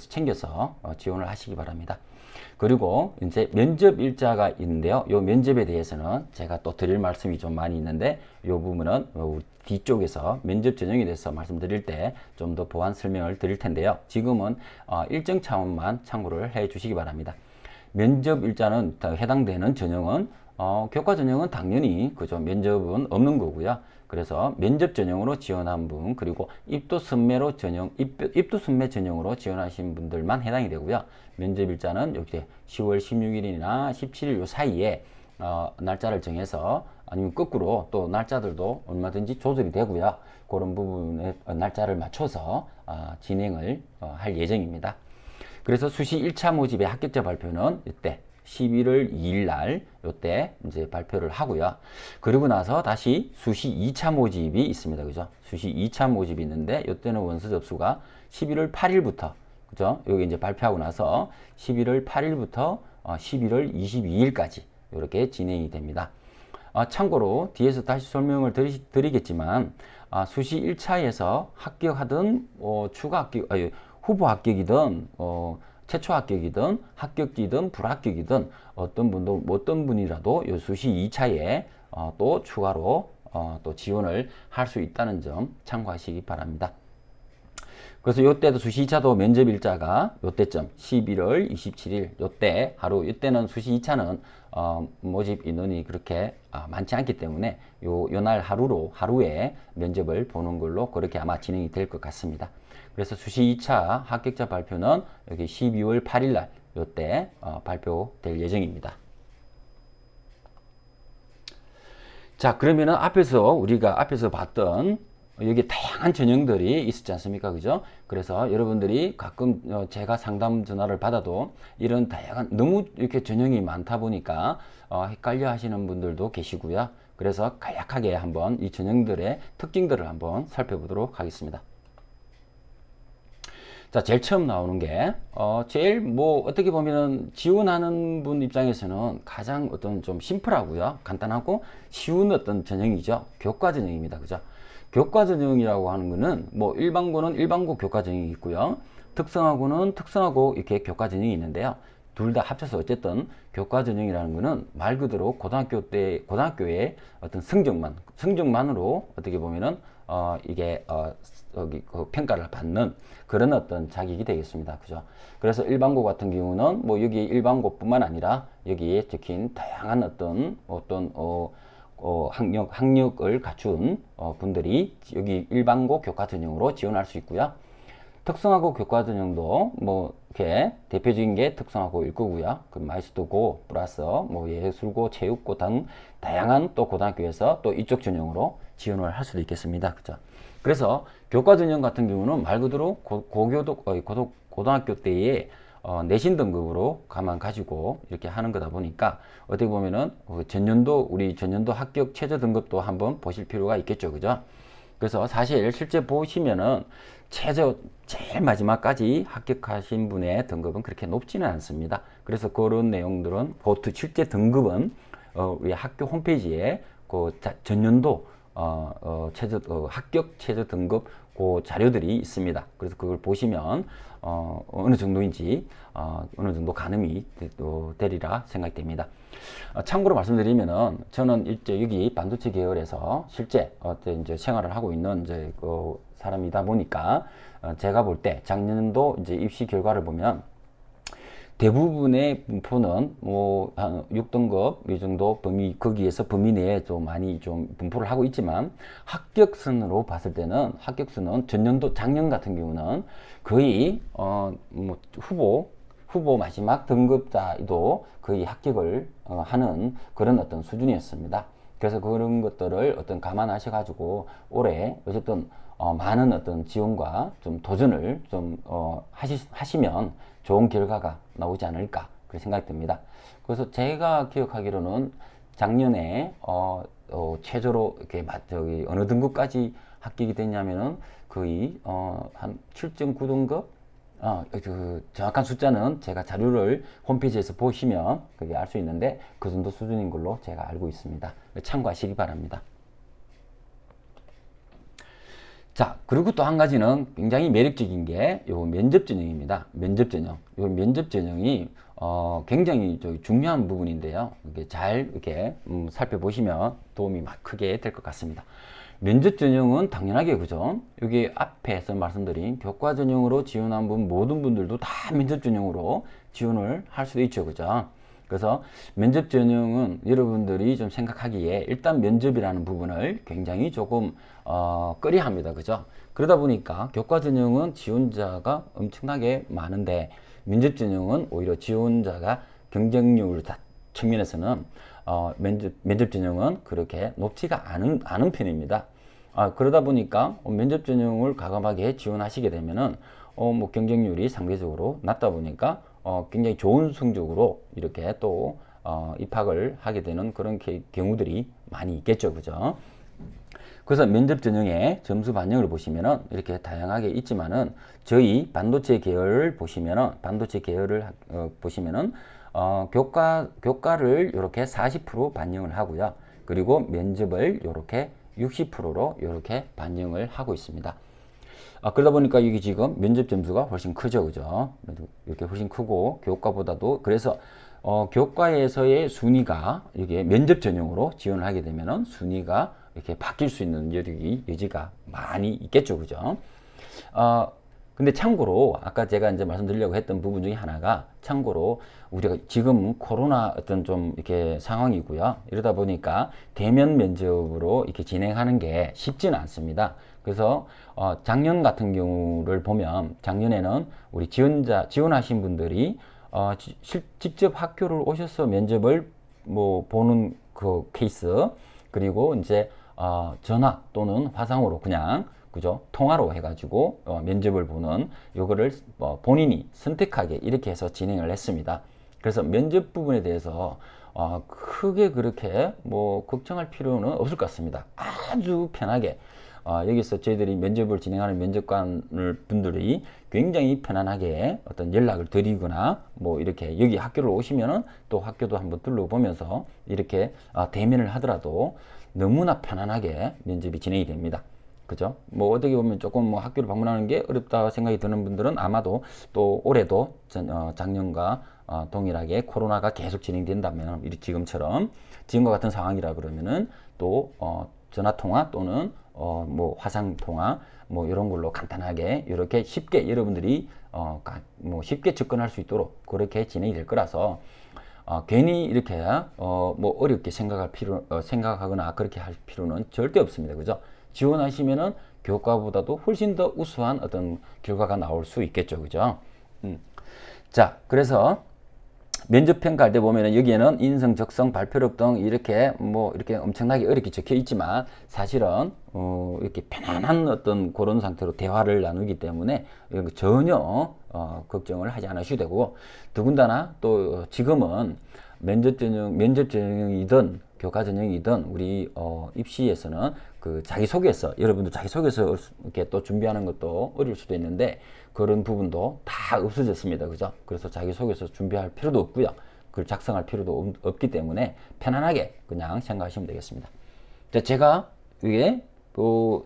챙겨서 지원을 하시기 바랍니다. 그리고 이제 면접 일자가 있는데요. 이 면접에 대해서는 제가 또 드릴 말씀이 좀 많이 있는데 이 부분은 뒤쪽에서 면접 전형에 대해서 말씀드릴 때 좀 더 보완 설명을 드릴 텐데요. 지금은 일정 차원만 참고를 해 주시기 바랍니다. 면접 일자는 해당되는 전형은 교과 전형은 당연히 그죠. 면접은 없는 거고요. 그래서 면접 전형으로 지원한 분 그리고 입도 선매로 입도 선매 전형으로 지원하신 분들만 해당이 되고요. 면접 일자는 여기 10월 16일이나 17일 요 사이에 날짜를 정해서 아니면 거꾸로 또 날짜들도 얼마든지 조절이 되고요. 그런 부분에 날짜를 맞춰서 진행을 할 예정입니다. 그래서 수시 1차 모집의 합격자 발표는 이때 11월 2일 날 요때 이제 발표를 하고요. 그리고 나서 다시 수시 2차 모집이 있습니다. 그죠? 수시 2차 모집이 있는데 요때는 원서 접수가 11월 8일부터 그죠? 여기 이제 발표하고 나서 11월 8일부터 11월 22일까지 이렇게 진행이 됩니다. 참고로 뒤에서 다시 설명을 드리겠지만 수시 1차에서 합격하든 추가 합격 후보 합격이든 최초 합격이든 합격이든 불합격이든 어떤 분이라도 요 수시 2차에 또 추가로 또 지원을 할 수 있다는 점 참고하시기 바랍니다. 그래서 요때도 수시 2차도 면접 일자가 요때쯤 11월 27일 요때 하루 요때는 수시 2차는 모집 인원이 그렇게 많지 않기 때문에 요날 하루에 면접을 보는 걸로 그렇게 아마 진행이 될 것 같습니다. 그래서 수시 2차 합격자 발표는 여기 12월 8일 날 요때 발표될 예정입니다. 자, 그러면은 우리가 앞에서 봤던 여기 다양한 전형들이 있었지 않습니까? 그죠? 그래서 여러분들이 가끔 제가 상담 전화를 받아도 이런 다양한 너무 이렇게 전형이 많다 보니까 헷갈려 하시는 분들도 계시고요. 그래서 간략하게 한번 이 전형들의 특징들을 한번 살펴보도록 하겠습니다. 자, 제일 처음 나오는 게, 제일 어떻게 보면은 지원하는 분 입장에서는 가장 어떤 좀 심플하고요. 간단하고 쉬운 어떤 전형이죠. 교과 전형입니다. 그죠? 교과 전형이라고 하는 거는 일반고는 일반고 교과 전형이 있고요. 특성화고는 특성화고 이렇게 교과 전형이 있는데요. 둘 다 합쳐서 어쨌든 교과 전형이라는 거는 말 그대로 고등학교의 어떤 성적만으로 어떻게 보면은 이게 평가를 받는 그런 어떤 자격이 되겠습니다. 그죠? 그래서 일반고 같은 경우는 여기 일반고뿐만 아니라 여기에 적힌 다양한 어떤 학력을 갖춘 분들이 여기 일반고 교과 전형으로 지원할 수 있고요. 특성화고 교과 전형도 이렇게 대표적인 게 특성화고일 거고요. 그 마이스터고 플러스 예술고, 체육고 등 다양한 또 고등학교에서 또 이쪽 전형으로 지원을 할 수도 있겠습니다. 그죠? 그래서 교과 전형 같은 경우는 말 그대로 고등학교 때에 내신 등급으로 가지고 이렇게 하는 거다 보니까 어떻게 보면은 우리 전년도 합격 최저 등급도 한번 보실 필요가 있겠죠. 그죠? 그래서 사실 실제 보시면은 제일 마지막까지 합격하신 분의 등급은 그렇게 높지는 않습니다. 그래서 그런 내용들은 보통 실제 등급은 우리 학교 홈페이지에 그 전년도 합격 최저 등급 그 자료들이 있습니다. 그래서 그걸 보시면 어느 정도인지 어느 정도 가늠이 되리라 생각됩니다. 참고로 말씀드리면은 저는 여기 반도체 계열에서 실제 이제 생활을 하고 있는 이제 그 사람이다 보니까 제가 볼 때 작년도 이제 입시 결과를 보면 대부분의 분포는 뭐 한 6등급 이 정도 거기에서 범위 내에 좀 많이 좀 분포를 하고 있지만 합격선으로 봤을 때는 합격수는 작년 같은 경우는 거의 뭐 후보 마지막 등급자도 거의 합격을 하는 그런 어떤 수준이었습니다. 그래서 그런 것들을 감안하셔 가지고 올해 어쨌든 많은 어떤 지원과 좀 도전을 좀 하시면 좋은 결과가 나오지 않을까 그렇게 생각됩니다. 그래서 제가 기억하기로는 작년에 최저로 이렇게 저기 어느 등급까지 합격이 됐냐면은 거의 한 7.9등급 그 정확한 숫자는 제가 자료를 홈페이지에서 보시면 그게 알 수 있는데 그 정도 수준인 걸로 제가 알고 있습니다. 참고하시기 바랍니다. 자, 그리고 또 한 가지는 굉장히 매력적인 게 요 면접 전형입니다. 면접 전형. 요 면접 전형이 굉장히 중요한 부분인데요. 이렇게 잘 이렇게 살펴보시면 도움이 막 크게 될 것 같습니다. 면접 전형은 당연하게 그죠? 여기 앞에서 말씀드린 교과 전형으로 지원한 모든 분들도 다 면접 전형으로 지원을 할 수도 있죠. 그죠? 그래서 면접 전형은 여러분들이 좀 생각하기에 일단 면접이라는 부분을 굉장히 조금 꺼려 합니다. 그죠? 그러다 보니까 교과 전형은 지원자가 엄청나게 많은데 면접 전형은 오히려 지원자가 경쟁률 측면에서는 면접 전형은 그렇게 높지가 않은 편입니다. 그러다 보니까 면접 전형을 과감하게 지원하시게 되면은 뭐 경쟁률이 상대적으로 낮다 보니까 굉장히 좋은 성적으로 이렇게 또 입학을 하게 되는 그런 경우들이 많이 있겠죠. 그죠? 그래서 면접 전형의 점수 반영을 보시면은 이렇게 다양하게 있지만은 저희 반도체 계열을 보시면은 교과를 이렇게 40% 반영을 하고요. 그리고 면접을 이렇게 60%로 이렇게 반영을 하고 있습니다. 그러다 보니까 이게 지금 면접 점수가 훨씬 크죠. 그죠? 이렇게 훨씬 크고 교과보다도 그래서 교과에서의 순위가 이게 면접 전형으로 지원을 하게 되면은 순위가 이렇게 바뀔 수 있는 여지가 많이 있겠죠. 그죠? 근데 참고로 아까 제가 이제 말씀드리려고 했던 부분 중에 하나가 참고로 우리가 지금 코로나 어떤 좀 이렇게 상황이고요. 이러다 보니까 대면 면접으로 이렇게 진행하는 게 쉽지는 않습니다. 그래서 작년 같은 경우를 보면 작년에는 우리 지원하신 분들이 직접 학교를 오셔서 면접을 뭐 보는 그 케이스 그리고 이제 전화 또는 화상으로 그냥 그죠? 통화로 해가지고 면접을 보는 요거를 본인이 선택하게 이렇게 해서 진행을 했습니다. 그래서 면접 부분에 대해서 크게 그렇게 뭐 걱정할 필요는 없을 것 같습니다. 아주 편하게 여기서 저희들이 면접을 진행하는 면접관 분들이 굉장히 편안하게 어떤 연락을 드리거나 뭐 이렇게 여기 학교를 오시면은 또 학교도 한번 둘러보면서 이렇게 대면을 하더라도 너무나 편안하게 면접이 진행이 됩니다. 그죠? 뭐 어떻게 보면 조금 뭐 학교를 방문하는 게 어렵다 생각이 드는 분들은 아마도 또 올해도 작년과 동일하게 코로나가 계속 진행된다면 지금과 같은 상황이라 그러면은 또 전화 통화 또는 뭐 화상 통화 뭐 이런 걸로 간단하게 이렇게 쉽게 여러분들이 뭐 쉽게 접근할 수 있도록 그렇게 진행이 될 거라서 괜히 이렇게 뭐 어렵게 생각하거나 그렇게 할 필요는 절대 없습니다. 그죠? 지원하시면은 교과보다도 훨씬 더 우수한 어떤 결과가 나올 수 있겠죠. 그죠? 자, 그래서 면접 평가할 때 보면은 여기에는 인성, 적성, 발표력 등 이렇게 뭐 이렇게 엄청나게 어렵게 적혀 있지만 사실은 이렇게 편안한 어떤 그런 상태로 대화를 나누기 때문에 전혀 걱정을 하지 않으셔도 되고 더군다나 또 지금은 면접 전형이든 교과 전형이든 우리 입시에서는 그 자기소개서, 여러분들 자기소개서 이렇게 또 준비하는 것도 어려울 수도 있는데 그런 부분도 다 없어졌습니다. 그죠? 그래서 자기소개서 준비할 필요도 없고요. 그걸 작성할 필요도 없기 때문에 편안하게 그냥 생각하시면 되겠습니다. 자, 제가 이게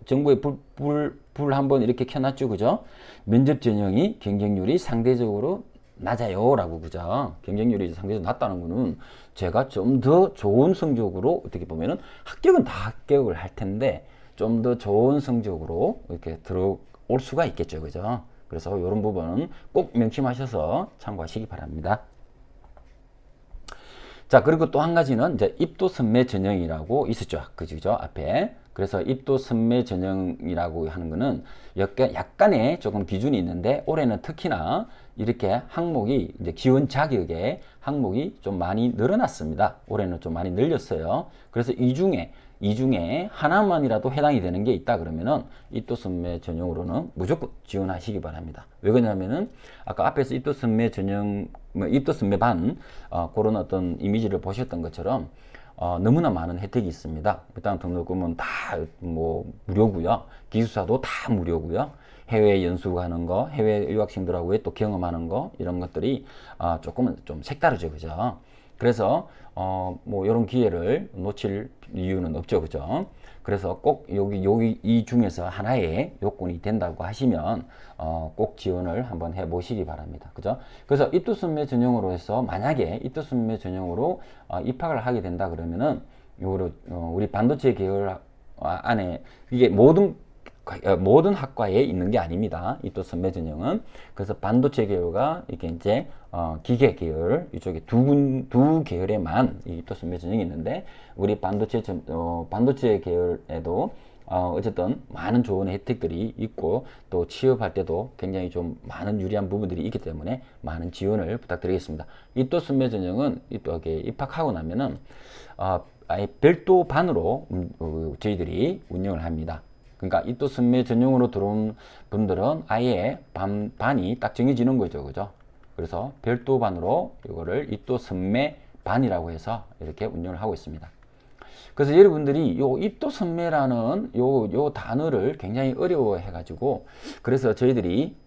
정부의 불 한번 이렇게 켜놨죠. 그죠? 면접 전형이 경쟁률이 상대적으로 낮아요 라고. 그죠? 경쟁률이 상대적으로 낮다는 거는 제가 좀 더 좋은 성적으로 어떻게 보면은 합격은 다 합격을 할 텐데 좀 더 좋은 성적으로 이렇게 들어올 수가 있겠죠. 그죠? 그래서 이런 부분은 꼭 명심하셔서 참고하시기 바랍니다. 자, 그리고 또 한 가지는 이제 입도 선매 전형이라고 있었죠. 그죠? 앞에. 그래서 입도 선매 전형이라고 하는 거는 약간의 조금 기준이 있는데 올해는 특히나 이렇게 항목이 이제 지원 자격의 항목이 좀 많이 늘어났습니다. 올해는 좀 많이 늘렸어요. 그래서 이 중에 하나만이라도 해당이 되는 게 있다 그러면은 입도 선매 전형으로는 무조건 지원하시기 바랍니다. 왜 그러냐면은 아까 앞에서 입도 선매 전형, 입도 선매 반 그런 어떤 이미지를 보셨던 것처럼 너무나 많은 혜택이 있습니다. 일단 등록금은 다 뭐 무료고요. 기숙사도 다 무료고요. 해외 연수 가는 거, 해외 유학생들하고의 또 경험하는 거 이런 것들이 조금은 좀 색다르죠, 그죠? 그래서 뭐 이런 기회를 놓칠 이유는 없죠, 그죠? 그래서 꼭 여기 이 중에서 하나의 요건이 된다고 하시면 꼭 지원을 한번 해보시기 바랍니다, 그죠? 그래서 입도선매 전형으로 해서 만약에 입도선매 전형으로 입학을 하게 된다 그러면은 요거를 우리 반도체 계열 안에 이게 모든 학과에 있는 게 아닙니다. 이 또 선매 전형은. 그래서 반도체 계열과 이게 이제 기계 계열 이쪽에 두 계열에만 이 또 선매 전형이 있는데 우리 반도체 계열에도 어쨌든 많은 좋은 혜택들이 있고 또 취업할 때도 굉장히 좀 많은 유리한 부분들이 있기 때문에 많은 지원을 부탁드리겠습니다. 이 또 선매 전형은 입학하고 나면은 아예 별도 반으로 저희들이 운영을 합니다. 그러니까 입도 선매 전용으로 들어온 분들은 아예 반이 딱 정해지는 거죠. 그죠? 그래서 별도 반으로 이거를 입도 선매 반이라고 해서 이렇게 운영을 하고 있습니다. 그래서 여러분들이 요 입도 선매라는 요 단어를 굉장히 어려워해 가지고 그래서 저희들이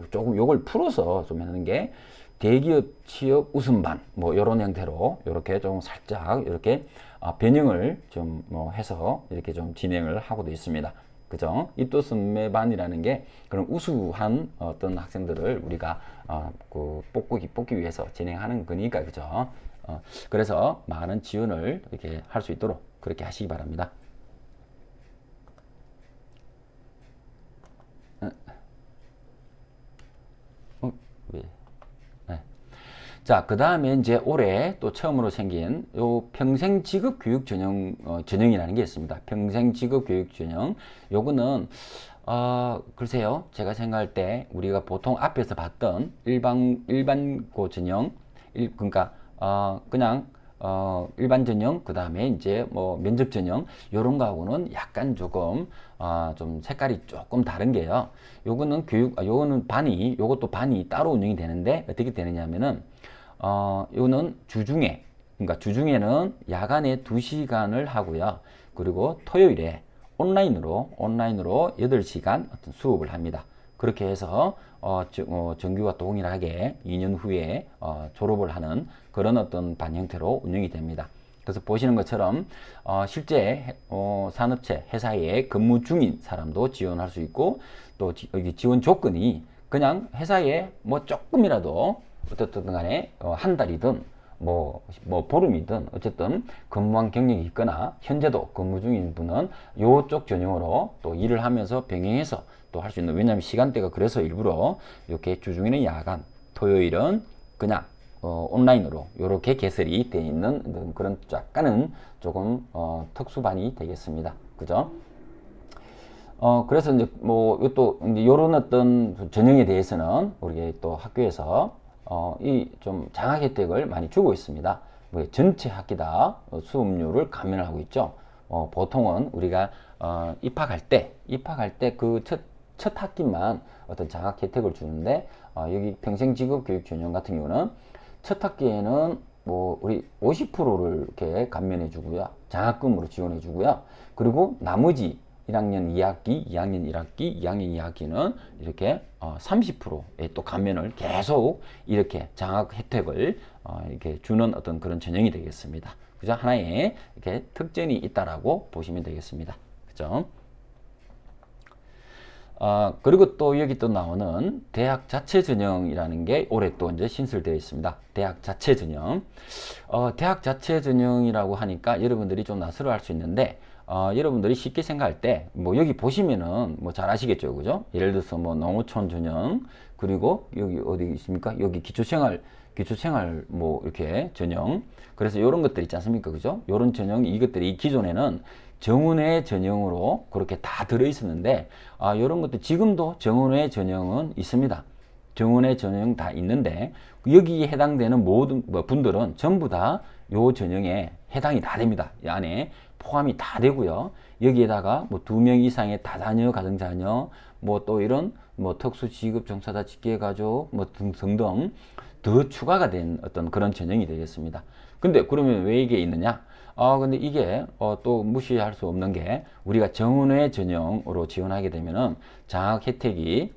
조금 요걸 풀어서 좀 하는 게 대기업 취업 우선반 뭐 이런 형태로 이렇게 좀 살짝 이렇게 변형을 좀 해서 이렇게 좀 진행을 하고도 있습니다. 그죠? 입도 선매반이라는 게 그런 우수한 어떤 학생들을 우리가 뽑기 위해서 진행하는 거니까 그죠? 그래서 많은 지원을 이렇게 할 수 있도록 그렇게 하시기 바랍니다. 왜? 네. 자, 그 다음에 이제 올해 또 처음으로 생긴 요 평생 직업 교육 전형, 전형이라는 게 있습니다. 평생 직업 교육 전형. 요거는, 글쎄요. 제가 생각할 때 우리가 보통 앞에서 봤던 일반 고 전형, 그러니까, 그냥, 일반 전형, 그 다음에 이제 뭐 면접 전형, 요런 거하고는 약간 조금, 좀 색깔이 조금 다른 게요. 요거는 요것도 반이 따로 운영이 되는데 어떻게 되느냐면은, 요는 주중에, 그러니까 주중에는 야간에 2시간을 하고요. 그리고 토요일에 온라인으로 8시간 어떤 수업을 합니다. 그렇게 해서 정규와 동일하게 2년 후에 졸업을 하는 그런 어떤 반 형태로 운영이 됩니다. 그래서 보시는 것처럼 실제 산업체 회사에 근무 중인 사람도 지원할 수 있고 또 여기 지원 조건이 그냥 회사에 뭐 조금이라도 어떻든 간에 한 달이든 뭐 보름이든 어쨌든 근무한 경력이 있거나 현재도 근무 중인 분은 요쪽 전형으로 또 일을 하면서 병행해서 또 할 수 있는, 왜냐하면 시간대가 그래서 일부러 이렇게 주중에는 야간, 토요일은 그냥 온라인으로 이렇게 개설이 되어 있는 그런 약간은 조금 특수반이 되겠습니다. 그죠? 그래서 이제 또 이제 요런 어떤 전형에 대해서는 우리 또 학교에서 이 좀 장학 혜택을 많이 주고 있습니다. 전체 학기다 수업료를 감면을 하고 있죠. 보통은 우리가 입학할 때 그 첫 학기만 어떤 장학 혜택을 주는데 여기 평생 직업 교육 전형 같은 경우는 첫 학기에는 뭐 우리 50%를 이렇게 감면해 주고요. 장학금으로 지원해 주고요. 그리고 나머지 1학년 2학기, 2학년 1학기, 2학년 2학기는 이렇게 30%의 또 감면을 계속 이렇게 장학 혜택을 이렇게 주는 어떤 그런 전형이 되겠습니다. 그죠? 하나의 이렇게 특전이 있다라고 보시면 되겠습니다. 그죠? 그리고 또 여기 또 나오는 대학 자체 전형이라는 게 올해 또 이제 신설되어 있습니다. 대학 자체 전형. 대학 자체 전형이라고 하니까 여러분들이 좀 낯설어 할 수 있는데, 여러분들이 쉽게 생각할 때, 뭐 여기 보시면은 뭐 잘 아시겠죠. 그죠? 예를 들어서 뭐 농어촌 전형, 그리고 여기 어디 있습니까? 여기 기초생활 뭐 이렇게 전형. 그래서 이런 것들 있지 않습니까? 그죠? 이런 전형, 이것들이 기존에는 정원외 전형으로 그렇게 다 들어 있었는데, 이런 것도 지금도 정원외 전형은 있습니다. 정원외 전형 다 있는데, 여기에 해당되는 모든 분들은 전부 다 요 전형에 해당이 다 됩니다. 이 안에 포함이 다 되고요. 여기에다가 뭐 2명 이상의 다자녀, 가정자녀, 뭐 또 이런 뭐 특수지급 종사자 직계가족 뭐 등등 더 추가가 된 어떤 그런 전형이 되겠습니다. 근데 그러면 왜 이게 있느냐? 근데 이게 또 무시할 수 없는 게, 우리가 정원외 전형으로 지원하게 되면은 장학 혜택이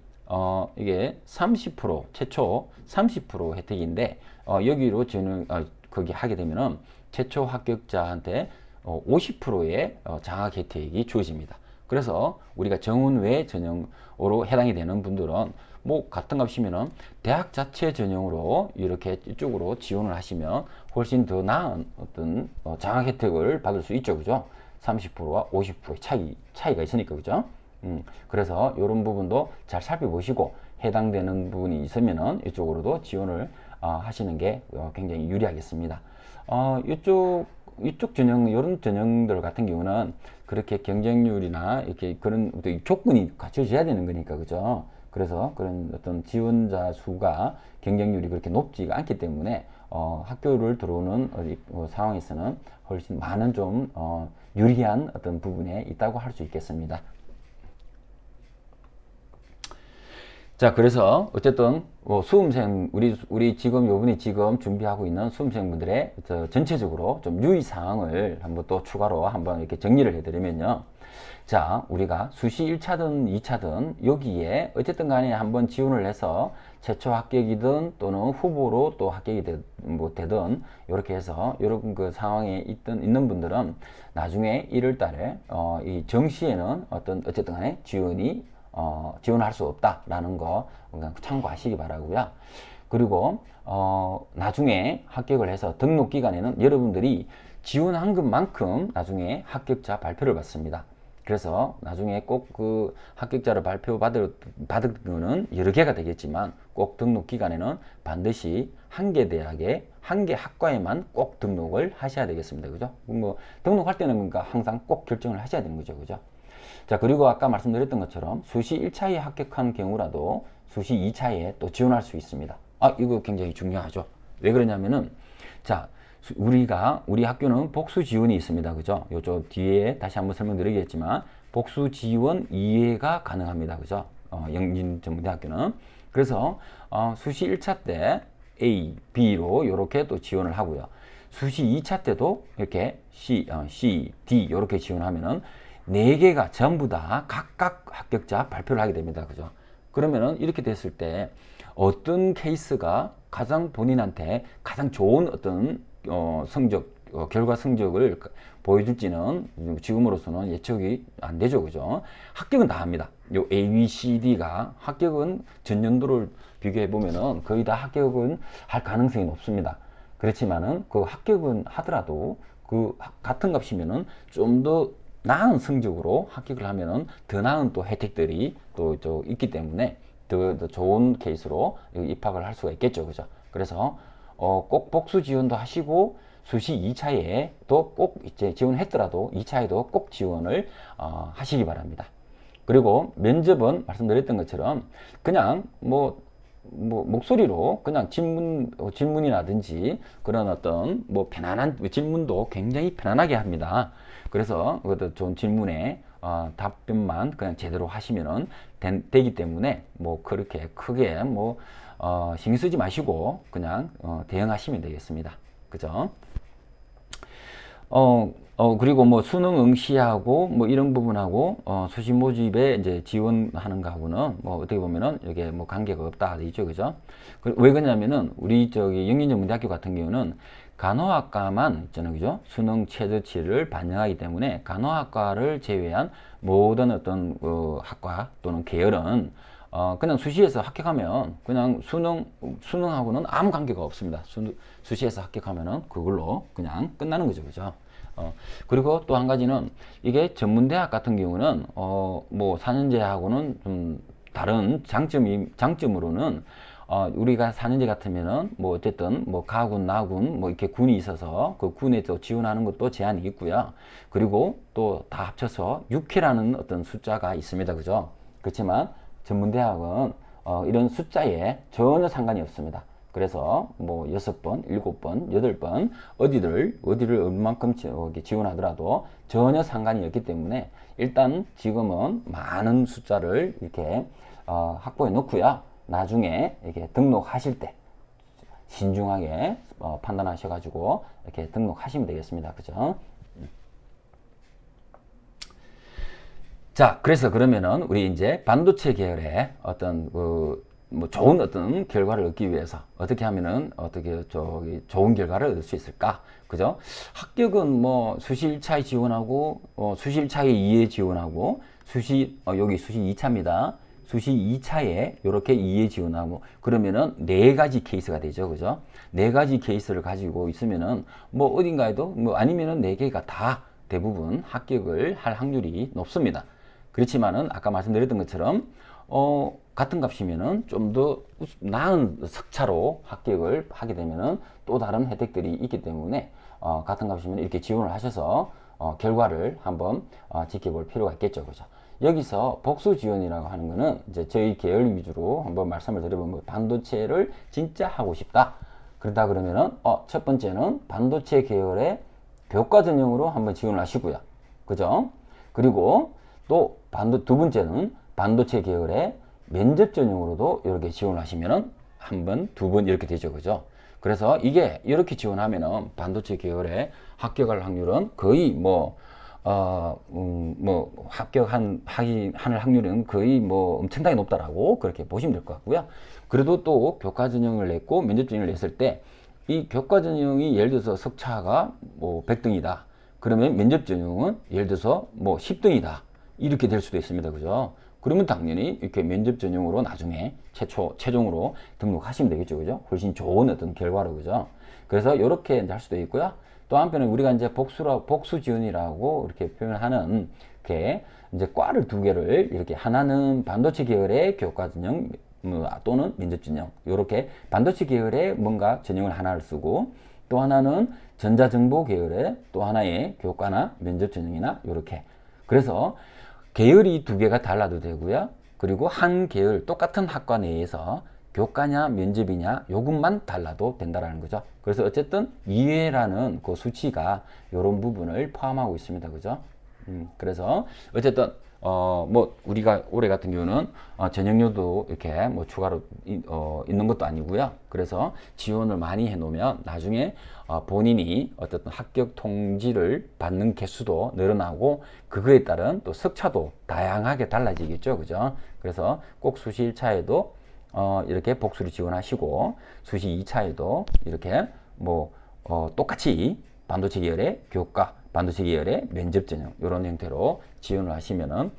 이게 30% 최초 30% 혜택인데, 여기로 전형 거기 하게 되면은 최초 합격자한테 50%의 장학 혜택이 주어집니다. 그래서 우리가 정원외 전형으로 해당이 되는 분들은 뭐 같은 값이면은 대학 자체 전형으로 이렇게 이쪽으로 지원을 하시면 훨씬 더 나은 어떤 장학 혜택을 받을 수 있죠. 그죠? 30%와 50%의 차이가 있으니까. 그죠? 그래서 이런 부분도 잘 살펴보시고 해당되는 부분이 있으면은 이쪽으로도 지원을 하시는 게 굉장히 유리하겠습니다. 이쪽 전형, 이런 전형들 같은 경우는 그렇게 경쟁률이나 이렇게 그런 조건이 갖춰져야 되는 거니까. 그죠? 그래서 그런 어떤 지원자 수가 경쟁률이 그렇게 높지가 않기 때문에 학교를 들어오는 상황에서는 훨씬 많은 좀 유리한 어떤 부분에 있다고 할 수 있겠습니다. 자, 그래서 어쨌든 수험생 우리 지금 요번에 지금 준비하고 있는 수험생분들의 전체적으로 좀 유의 사항을 한번 또 추가로 한번 이렇게 정리를 해드리면요. 자, 우리가 수시 1차든 2차든 여기에 어쨌든 간에 한번 지원을 해서 최초 합격이든 또는 후보로 또 합격이 되든 이렇게 해서 이런 그 상황에 있는 분들은 나중에 1월 달에 이 정시에는 어쨌든 간에 지원할 수 없다라는 거 참고하시기 바라고요. 그리고 나중에 합격을 해서 등록 기간에는 여러분들이 지원한 것만큼 나중에 합격자 발표를 받습니다. 그래서 나중에 꼭 그 합격자를 받을 거는 여러 개가 되겠지만 꼭 등록 기간에는 반드시 한 개 대학에 한 개 학과에만 꼭 등록을 하셔야 되겠습니다. 그죠? 뭐 등록할 때는 그러니까 항상 꼭 결정을 하셔야 되는 거죠. 그죠? 자, 그리고 아까 말씀드렸던 것처럼 수시 1차에 합격한 경우라도 수시 2차에 또 지원할 수 있습니다. 이거 굉장히 중요하죠. 왜 그러냐면은, 자, 우리 학교는 복수 지원이 있습니다. 그죠? 요쪽 뒤에 다시 한번 설명드리겠지만, 복수 지원 이해가 가능합니다. 그죠? 영진전문대학교는. 그래서, 수시 1차 때 A, B로 이렇게 또 지원을 하고요. 수시 2차 때도 이렇게 C, D 이렇게 지원하면은 4개가 전부 다 각각 합격자 발표를 하게 됩니다. 그죠? 그러면은 이렇게 됐을 때 어떤 케이스가 가장 본인한테 가장 좋은 어떤 결과 성적을 보여줄지는 지금으로서는 예측이 안 되죠. 그죠? 합격은 다 합니다. 요 A, B, C, D가 합격은 전년도를 비교해 보면은 거의 다 합격은 할 가능성이 높습니다. 그렇지만은 그 합격은 하더라도 그 같은 값이면은 좀 더 나은 성적으로 합격을 하면은 더 나은 또 혜택들이 또 있기 때문에 더 좋은 케이스로 입학을 할 수가 있겠죠. 그죠? 그래서 꼭 복수 지원도 하시고 수시 2차에 또 꼭 이제 지원했더라도 2차에도 꼭 지원을 하시기 바랍니다. 그리고 면접은 말씀드렸던 것처럼 그냥 목소리로 그냥 질문이라든지 그런 어떤 편안한 질문도 굉장히 편안하게 합니다. 그래서 그것도 좋은 질문에 답변만 그냥 제대로 하시면은 되기 때문에 그렇게 크게 신경 쓰지 마시고 그냥 대응하시면 되겠습니다. 그죠? 그리고 뭐 수능 응시하고 뭐 이런 부분하고 수시 모집에 이제 지원하는 거하고는 뭐 어떻게 보면은 이게 뭐 관계가 없다 있죠, 그죠? 왜 그러냐면은 우리 저기 영린전문대학교 같은 경우는 간호학과만 있잖아요, 그죠? 수능 최저치를 반영하기 때문에 간호학과를 제외한 모든 어떤 학과 또는 계열은 그냥 수시에서 합격하면 그냥 수능하고는 아무 관계가 없습니다. 수시에서 합격하면은 그걸로 그냥 끝나는 거죠, 그죠? 그리고 또 한 가지는 이게 전문대학 같은 경우는 뭐 4년제하고는 좀 다른 장점으로는 우리가 4년제 같으면은 뭐 어쨌든 뭐 가군, 나군 뭐 이렇게 군이 있어서 그 군에 또 지원하는 것도 제한이 있고요. 그리고 또 다 합쳐서 6회라는 어떤 숫자가 있습니다, 그죠? 그렇지만 전문대학은 이런 숫자에 전혀 상관이 없습니다. 그래서 뭐 6번, 7번, 8번 어디를 얼마만큼 지원하더라도 전혀 상관이 없기 때문에 일단 지금은 많은 숫자를 이렇게 확보해 놓고요. 나중에 이렇게 등록하실 때 신중하게 판단하셔가지고 이렇게 등록하시면 되겠습니다. 그죠? 자, 그래서 그러면은 우리 이제 반도체 계열의 어떤 뭐 좋은 어떤 결과를 얻기 위해서 어떻게 하면은 어떻게 좋은 결과를 얻을 수 있을까? 그죠? 합격은 뭐 수시 1차에 지원하고 수시 1차에 2에 지원하고 여기 수시 2차입니다. 수시 2차에 이렇게 2에 지원하고 그러면은 네 가지 케이스가 되죠. 그죠? 네 가지 케이스를 가지고 있으면은 뭐 어딘가에도 뭐 아니면은 네 개가 다 대부분 합격을 할 확률이 높습니다. 그렇지만은 아까 말씀드렸던 것처럼 같은 값이면은 좀 더 나은 석차로 합격을 하게 되면은 또 다른 혜택들이 있기 때문에 같은 값이면 이렇게 지원을 하셔서 결과를 한번 지켜볼 필요가 있겠죠, 그죠? 여기서 복수 지원이라고 하는 거는 이제 저희 계열 위주로 한번 말씀을 드려보면 반도체를 진짜 하고 싶다. 그러다 그러면은 첫 번째는 반도체 계열의 교과 전형으로 한번 지원을 하시고요, 그죠? 그리고 또 두 번째는 반도체 계열의 면접 전형으로도 이렇게 지원을 하시면은 한 번, 두 번 이렇게 되죠, 그죠? 그래서 이게 이렇게 지원하면은 반도체 계열에 합격할 확률은 거의 뭐 합격할 확률은 거의 뭐 엄청나게 높다라고 그렇게 보시면 될 것 같고요. 그래도 또 교과 전형을 냈고 면접 전형을 냈을 때 이 교과 전형이 예를 들어서 석차가 뭐 100등이다. 그러면 면접 전형은 예를 들어서 뭐 10등이다. 이렇게 될 수도 있습니다. 그죠? 그러면 당연히 이렇게 면접 전형으로 나중에 최종으로 등록하시면 되겠죠. 그죠? 훨씬 좋은 어떤 결과로, 그죠? 그래서 이렇게 할 수도 있고요. 또 한편에 우리가 이제 복수 지원이라고 이렇게 표현하는 게 이제 과를 두 개를 이렇게 하나는 반도체 계열의 교과 전형 또는 면접 전형 이렇게 반도체 계열의 뭔가 전형을 하나를 쓰고 또 하나는 전자정보 계열의 또 하나의 교과나 면접 전형이나 이렇게 그래서 계열이 두 개가 달라도 되고요. 그리고 한 계열 똑같은 학과 내에서 교과냐 면접이냐 요것만 달라도 된다라는 거죠. 그래서 어쨌든 2회라는 그 수치가 이런 부분을 포함하고 있습니다. 그죠? 그래서 어쨌든 뭐 우리가 올해 같은 경우는 전형료도 이렇게 뭐 추가로 있는 것도 아니고요. 그래서 지원을 많이 해놓으면 나중에 본인이 어쨌든 합격 통지를 받는 개수도 늘어나고 그거에 따른 또 석차도 다양하게 달라지겠죠, 그죠? 그래서 꼭 수시 1차에도 이렇게 복수를 지원하시고 수시 2차에도 이렇게 뭐 똑같이 반도체 계열의 교과 반도체 계열의 면접 전형 이런 형태로 지원을 하시면은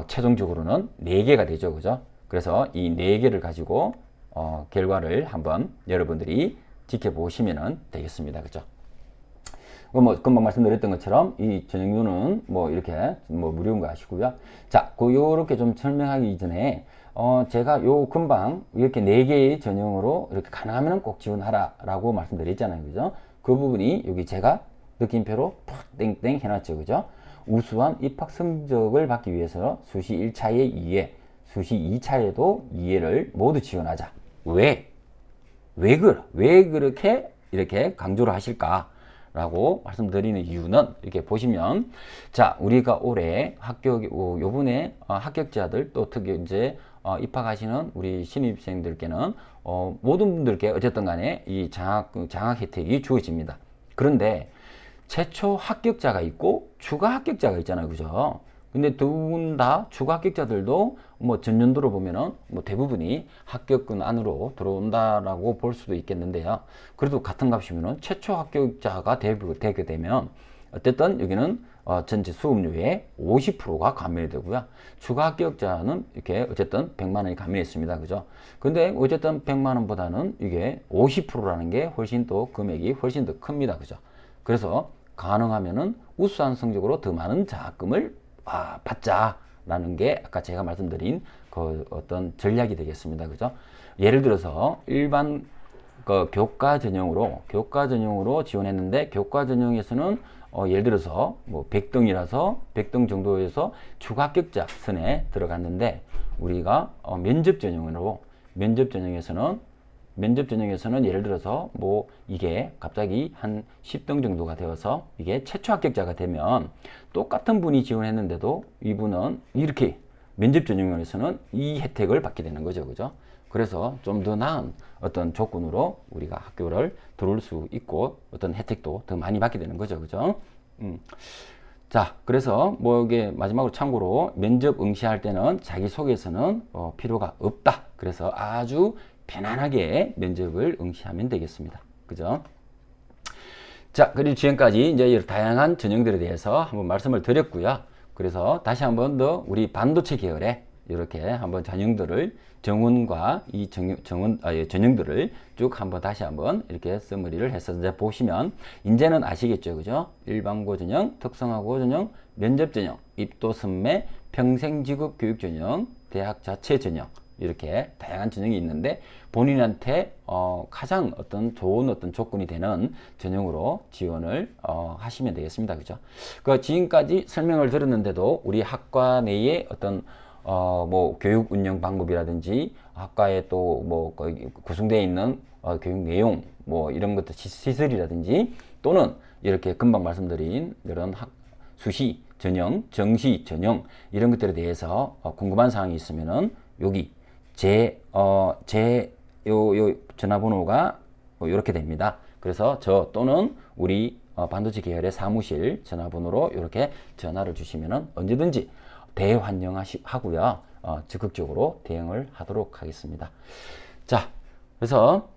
최종적으로는 4개가 되죠, 그죠? 그래서 이 4개를 가지고 결과를 한번 여러분들이 지켜보시면 되겠습니다, 그죠? 뭐 금방 말씀드렸던 것처럼 이 전형료는 뭐 이렇게 뭐 무료인 거 아시고요. 자, 요렇게 좀 설명하기 전에 제가 요 금방 이렇게 4개의 전형으로 이렇게 가능하면 꼭 지원하라 라고 말씀드렸잖아요, 그죠? 그 부분이 여기 제가 느낌표로 탁 땡땡 해놨죠, 그죠? 우수한 입학 성적을 받기 위해서 수시 1차에 2회, 수시 2차에도 2회를 모두 지원하자. 왜 그렇게 이렇게 강조를 하실까? 라고 말씀드리는 이유는 이렇게 보시면 자, 우리가 올해 요번에 합격자들 또 특히 이제 입학하시는 우리 신입생들께는 모든 분들께 어쨌든 간에 이 장학 혜택이 주어집니다. 그런데 최초 합격자가 있고 추가 합격자가 있잖아요. 그죠? 근데 두 분 다 추가 합격자들도 뭐 전년도로 보면은 뭐 대부분이 합격권 안으로 들어온다라고 볼 수도 있겠는데요. 그래도 같은 값이면은 최초 합격자가 되게 되면 어쨌든 여기는 전체 수업료의 50%가 감면이 되고요. 추가 합격자는 이렇게 어쨌든 100만 원이 감면했습니다. 그죠? 근데 어쨌든 100만 원보다는 이게 50%라는 게 훨씬 또 금액이 훨씬 더 큽니다. 그죠? 그래서 가능하면은 우수한 성적으로 더 많은 장학금을 받자라는 게 아까 제가 말씀드린 그 어떤 전략이 되겠습니다. 그죠? 예를 들어서 일반 그 교과 전형으로 지원했는데 교과 전형에서는 예를 들어서 뭐 100등이라서 100등 정도에서 추가 합격자 선에 들어갔는데 우리가 면접 전형에서는 예를 들어서 뭐 이게 갑자기 한 10등 정도가 되어서 이게 최초 합격자가 되면 똑같은 분이 지원했는데도 이분은 이렇게 면접 전형에서는 이 혜택을 받게 되는 거죠. 그죠? 그래서 좀 더 나은 어떤 조건으로 우리가 학교를 들어올 수 있고 어떤 혜택도 더 많이 받게 되는 거죠. 그죠? 자, 그래서 뭐 이게 마지막으로 참고로 면접 응시할 때는 자기소개서는 필요가 없다. 그래서 아주 편안하게 면접을 응시하면 되겠습니다. 그죠? 자, 그리고 지금까지 이제 이런 다양한 전형들에 대해서 한번 말씀을 드렸고요. 그래서 다시 한번 더 우리 반도체 계열에 이렇게 한번 정원과 이 전형들을 쭉 한번 다시 한번 이렇게 서머리를 해서 이제 보시면 이제는 아시겠죠, 그죠? 일반고 전형, 특성화고 전형, 면접 전형, 입도 선매, 평생직업 교육 전형, 대학 자체 전형 이렇게 다양한 전형이 있는데 본인한테 가장 어떤 좋은 어떤 조건이 되는 전형으로 지원을 하시면 되겠습니다, 그죠? 그 지금까지 설명을 들었는데도 우리 학과 내에 어떤 뭐 교육 운영 방법이라든지 학과에 또 뭐 구성되어 있는 교육 내용 뭐 이런 것들 시설이라든지 또는 이렇게 금방 말씀드린 이런 수시 전형, 정시 전형 이런 것들에 대해서 궁금한 사항이 있으면은 여기 제 전화번호가 이렇게 됩니다. 그래서 저 또는 우리 반도체 계열의 사무실 전화번호로 이렇게 전화를 주시면은 언제든지 대환영하고요. 적극적으로 대응을 하도록 하겠습니다. 자, 그래서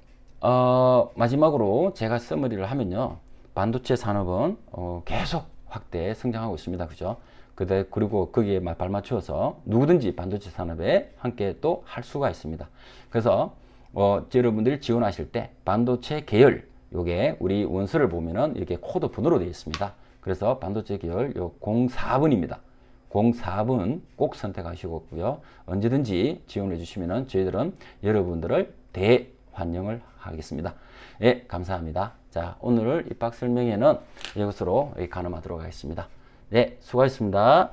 마지막으로 제가 서머리를 하면요. 반도체 산업은 계속 확대 성장하고 있습니다. 그죠? 그리고 거기에 발맞추어서 누구든지 반도체 산업에 함께 또 할 수가 있습니다. 그래서 여러분들이 지원하실 때 반도체 계열 요게 우리 원서를 보면은 이렇게 코드 번호로 되어 있습니다. 그래서 반도체 계열 요 04번입니다. 04번 꼭 선택하시고요. 언제든지 지원해 주시면은 저희들은 여러분들을 대환영을 하겠습니다. 예, 감사합니다. 자, 오늘 입학 설명회는 이것으로 가늠하도록 하겠습니다. 네, 수고하셨습니다.